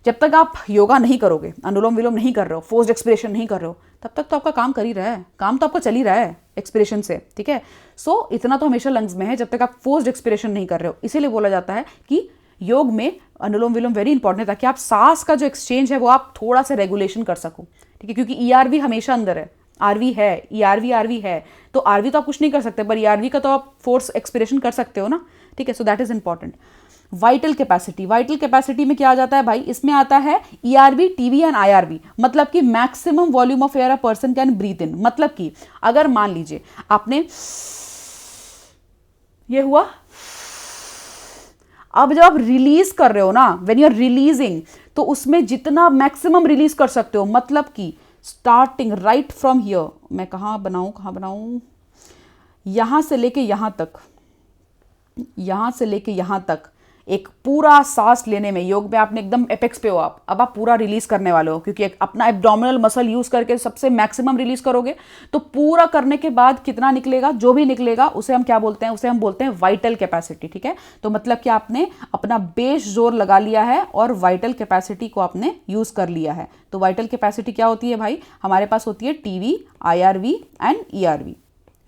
जब तक आप योगा नहीं करोगे, अनुलोम विलोम नहीं कर रहे हो, फोर्स्ड एक्सपिरेशन नहीं कर रहे हो, तब तक तो आपका काम कर ही रहा है, काम तो आपका चल ही रहा है एक्सपिरेशन से, ठीक है। सो इतना तो हमेशा लंग्स में है जब तक आप फोर्स्ड एक्सपिरेशन नहीं कर रहे हो। इसीलिए बोला जाता है कि योग में अनुलोम विलोम वेरी इंपॉर्टेंट है ताकि आप सांस का जो एक्सचेंज है वो आप थोड़ा सा रेगुलेशन कर सको, ठीक है, क्योंकि ईआरवी हमेशा अंदर है, आरवी है, ईआरवी आरवी है, तो आरवी तो आप कुछ नहीं कर सकते, पर ईआरवी का तो आप फोर्स एक्सपिरेशन कर सकते हो ना, ठीक है। So that is important. Vital capacity, vital capacity में क्या आ जाता है भाई, इसमें आता है ईआरवी, टीवी एंड आईआरवी, मतलब कि maximum volume of air a person can breathe in. मतलब कि अगर मान लीजिए आपने ये हुआ, अब जब आप रिलीज कर रहे हो ना, व्हेन यू आर रिलीजिंग, तो उसमें जितना मैक्सिमम रिलीज कर सकते हो, मतलब कि स्टार्टिंग राइट फ्रॉम हियर, मैं कहाँ बनाऊं, यहां से लेके यहां तक, यहां से लेके यहां तक एक पूरा सांस लेने में, योग में आपने एकदम एपेक्स पे हो आप, अब आप पूरा रिलीज करने वाले हो, क्योंकि अपना एब्डोमिनल मसल यूज करके सबसे मैक्सिमम रिलीज करोगे, तो पूरा करने के बाद कितना निकलेगा, जो भी निकलेगा उसे हम क्या बोलते हैं, उसे हम बोलते हैं वाइटल कैपेसिटी, ठीक है। तो मतलब कि आपने अपना बेस जोर लगा लिया है और वाइटल कैपेसिटी को आपने यूज कर लिया है। तो वाइटल कैपेसिटी क्या होती है भाई, हमारे पास होती है TV, IRV and ERV.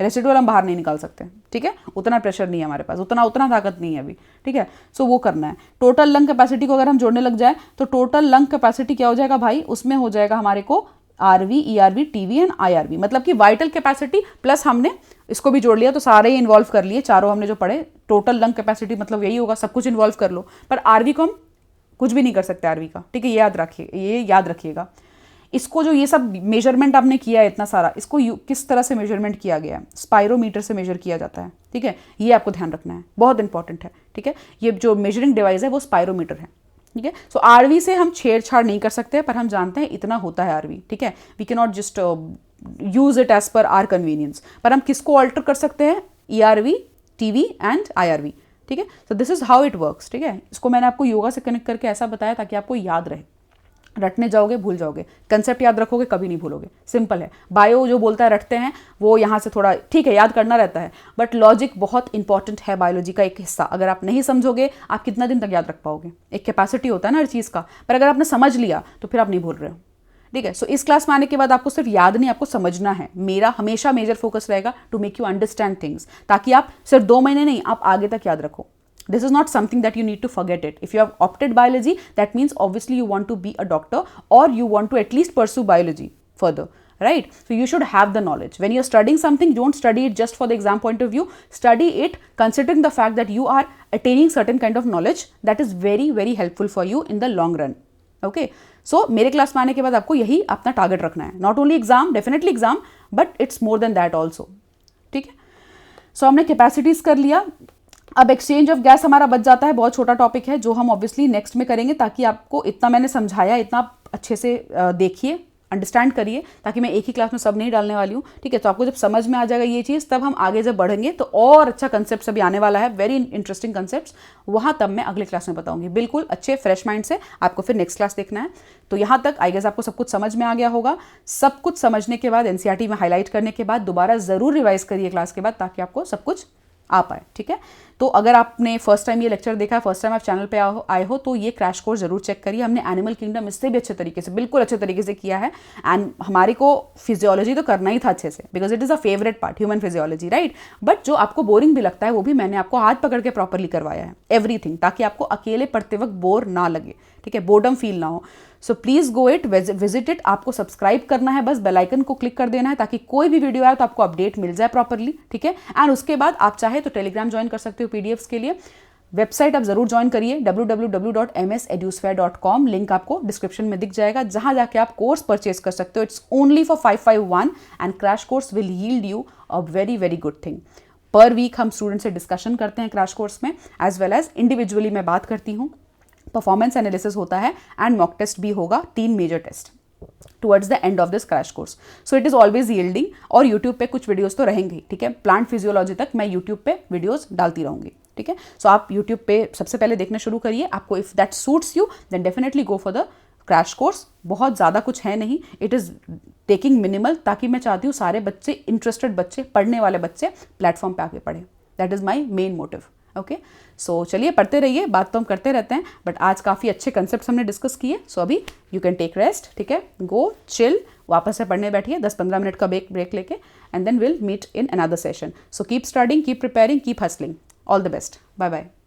Residual हम बाहर नहीं निकाल सकते, ठीक है, उतना प्रेशर नहीं है हमारे पास, उतना ताकत नहीं है अभी, ठीक है। सो वो करना है। टोटल लंग कैपेसिटी को अगर हम जोड़ने लग जाए तो टोटल लंग कैपेसिटी क्या हो जाएगा भाई, उसमें हो जाएगा हमारे को RV, ERV, TV and IRV, मतलब कि वाइटल कैपेसिटी प्लस हमने इसको भी जोड़ लिया, तो सारे ही इन्वॉल्व कर लिए, चारों हमने जो पढ़े। टोटल लंग कैपेसिटी मतलब यही होगा, सब कुछ इन्वॉल्व कर लो, पर आरवी को हम कुछ भी नहीं कर सकते आरवी का, ठीक है, ये याद रखिएगा। इसको जो ये सब मेजरमेंट आपने किया है इतना सारा, इसको किस तरह से मेजरमेंट किया गया है, स्पायरोमीटर से मेजर किया जाता है, ठीक है, ये आपको ध्यान रखना है, बहुत इंपॉर्टेंट है, ठीक है। ये जो मेजरिंग डिवाइस है वो स्पायरोमीटर है, ठीक है। सो आरवी से हम छेड़छाड़ नहीं कर सकते, पर हम जानते हैं इतना होता है आरवी, ठीक है। We can not just use it as per our convenience, पर हम किसको ऑल्टर कर सकते हैं, ईआरवी, टीवी एंड आईआरवी, ठीक है। So this is how it works, ठीक है। इसको मैंने आपको योगा से कनेक्ट करके ऐसा बताया ताकि आपको याद रहे, रटने जाओगे भूल जाओगे, कंसेप्ट याद रखोगे कभी नहीं भूलोगे, सिंपल है। बायो जो बोलता है रटते हैं, वो यहाँ से थोड़ा ठीक है याद करना रहता है, बट लॉजिक बहुत इंपॉर्टेंट है, बायोलॉजी का एक हिस्सा। अगर आप नहीं समझोगे आप कितना दिन तक याद रख पाओगे, एक कैपेसिटी होता है ना हर चीज़ का, पर अगर आपने समझ लिया तो फिर आप नहीं भूल रहे हो, ठीक है। सो इस क्लास में आने के बाद आपको सिर्फ याद नहीं, आपको समझना है। मेरा हमेशा मेजर फोकस रहेगा to make you understand things, ताकि आप सिर्फ 2 महीने नहीं, आप आगे तक याद रखो। This is not something that you need to forget it. If you have opted biology, that means obviously you want to be a doctor or you want to at least pursue biology further, right? So you should have the knowledge. When you're studying something, don't study it just for the exam point of view. Study it considering the fact that you are attaining certain kind of knowledge that is very, very helpful for you in the long run. Okay? So मेरे class में आने के बाद आपको यही अपना target रखना है. Not only exam, definitely exam, but it's more than that also. ठीक है? So हमने कैपेसिटीज कर लिया. अब एक्सचेंज ऑफ गैस हमारा बच जाता है, बहुत छोटा टॉपिक है जो हम ऑब्वियसली नेक्स्ट में करेंगे, ताकि आपको इतना मैंने समझाया, इतना अच्छे से देखिए, अंडरस्टैंड करिए, ताकि मैं एक ही क्लास में सब नहीं डालने वाली हूँ, ठीक है। तो आपको जब समझ में आ जाएगा ये चीज़, तब हम आगे जब बढ़ेंगे तो और अच्छा कंसेप्ट अभी आने वाला है, वेरी इंटरेस्टिंग कंसेप्ट्स, वहाँ तब मैं अगले क्लास में बताऊंगी, बिल्कुल अच्छे फ्रेश माइंड से। आपको फिर नेक्स्ट क्लास देखना है, तो यहाँ तक आई गेस आपको सब कुछ समझ में आ गया होगा। सब कुछ समझने के बाद, एनसीईआरटी में हाईलाइट करने के बाद दोबारा ज़रूर रिवाइज करिए क्लास के बाद, ताकि आपको सब कुछ आ पाए, ठीक है। तो अगर आपने फर्स्ट टाइम ये लेक्चर देखा है, फर्स्ट टाइम आप चैनल पे आए हो तो ये क्रैश कोर्स जरूर चेक करिए। हमने एनिमल किंगडम इससे भी अच्छे तरीके से, बिल्कुल अच्छे तरीके से किया है। एंड हमारे को फिजियोलॉजी तो करना ही था अच्छे से, because it is a favourite part, human physiology, right. But जो आपको बोरिंग भी लगता है वो भी मैंने आपको हाथ पकड़ के प्रॉपरली करवाया है, एवरीथिंग, ताकि आपको अकेले पढ़ते वक्त बोर ना लगे, ठीक है, बोर्डम फील ना हो। So please go it, visit it. आपको सब्सक्राइब करना है, बस बेल आइकन को क्लिक कर देना है ताकि कोई भी वीडियो आए तो आपको अपडेट मिल जाए प्रॉपरली, ठीक है। एंड उसके बाद आप चाहे तो टेलीग्राम ज्वाइन कर सकते हो पीडीएफ्स के लिए। वेबसाइट आप जरूर ज्वाइन करिए www.msedusphere.com, लिंक आपको डिस्क्रिप्शन में दिख जाएगा, जहां जाके आप कोर्स परचेज कर सकते हो। It's only for 551 and crash course will yield you a very very good thing. Per week हम स्टूडेंट से डिस्कशन करते हैं क्रैश कोर्स में, एज वेल एज इंडिविजुअली मैं बात करती हूँ, परफॉर्मेंस एनालिसिस होता है एंड मॉक टेस्ट भी होगा, 3 major test towards the end of this crash course. So it is always yielding. और यूट्यूब पे कुछ वीडियोस तो रहेंगे, ठीक है, प्लांट फिजियोलॉजी तक मैं यूट्यूब पे वीडियोस डालती रहूंगी, ठीक है। सो आप यूट्यूब पे सबसे पहले देखना शुरू करिए। आपको if that suits you then definitely go for the crash course. बहुत ज़्यादा कुछ है नहीं, इट इज़ टेकिंग मिनिमल, ताकि मैं चाहती हूँ सारे बच्चे, इंटरेस्टेड बच्चे, पढ़ने वाले बच्चे प्लेटफॉर्म पे आके पढ़े। That is my main motive. Okay, so चलिए पढ़ते रहिए, बात तो हम करते रहते हैं, बट आज काफ़ी अच्छे कंसेप्ट हमने डिस्कस किए। सो अभी यू कैन टेक रेस्ट, ठीक है, गो चिल, वापस से पढ़ने बैठिए 10-15 मिनट का ब्रेक लेके, and then will meet in another session. So keep studying, keep preparing, keep hustling. All the best, bye bye.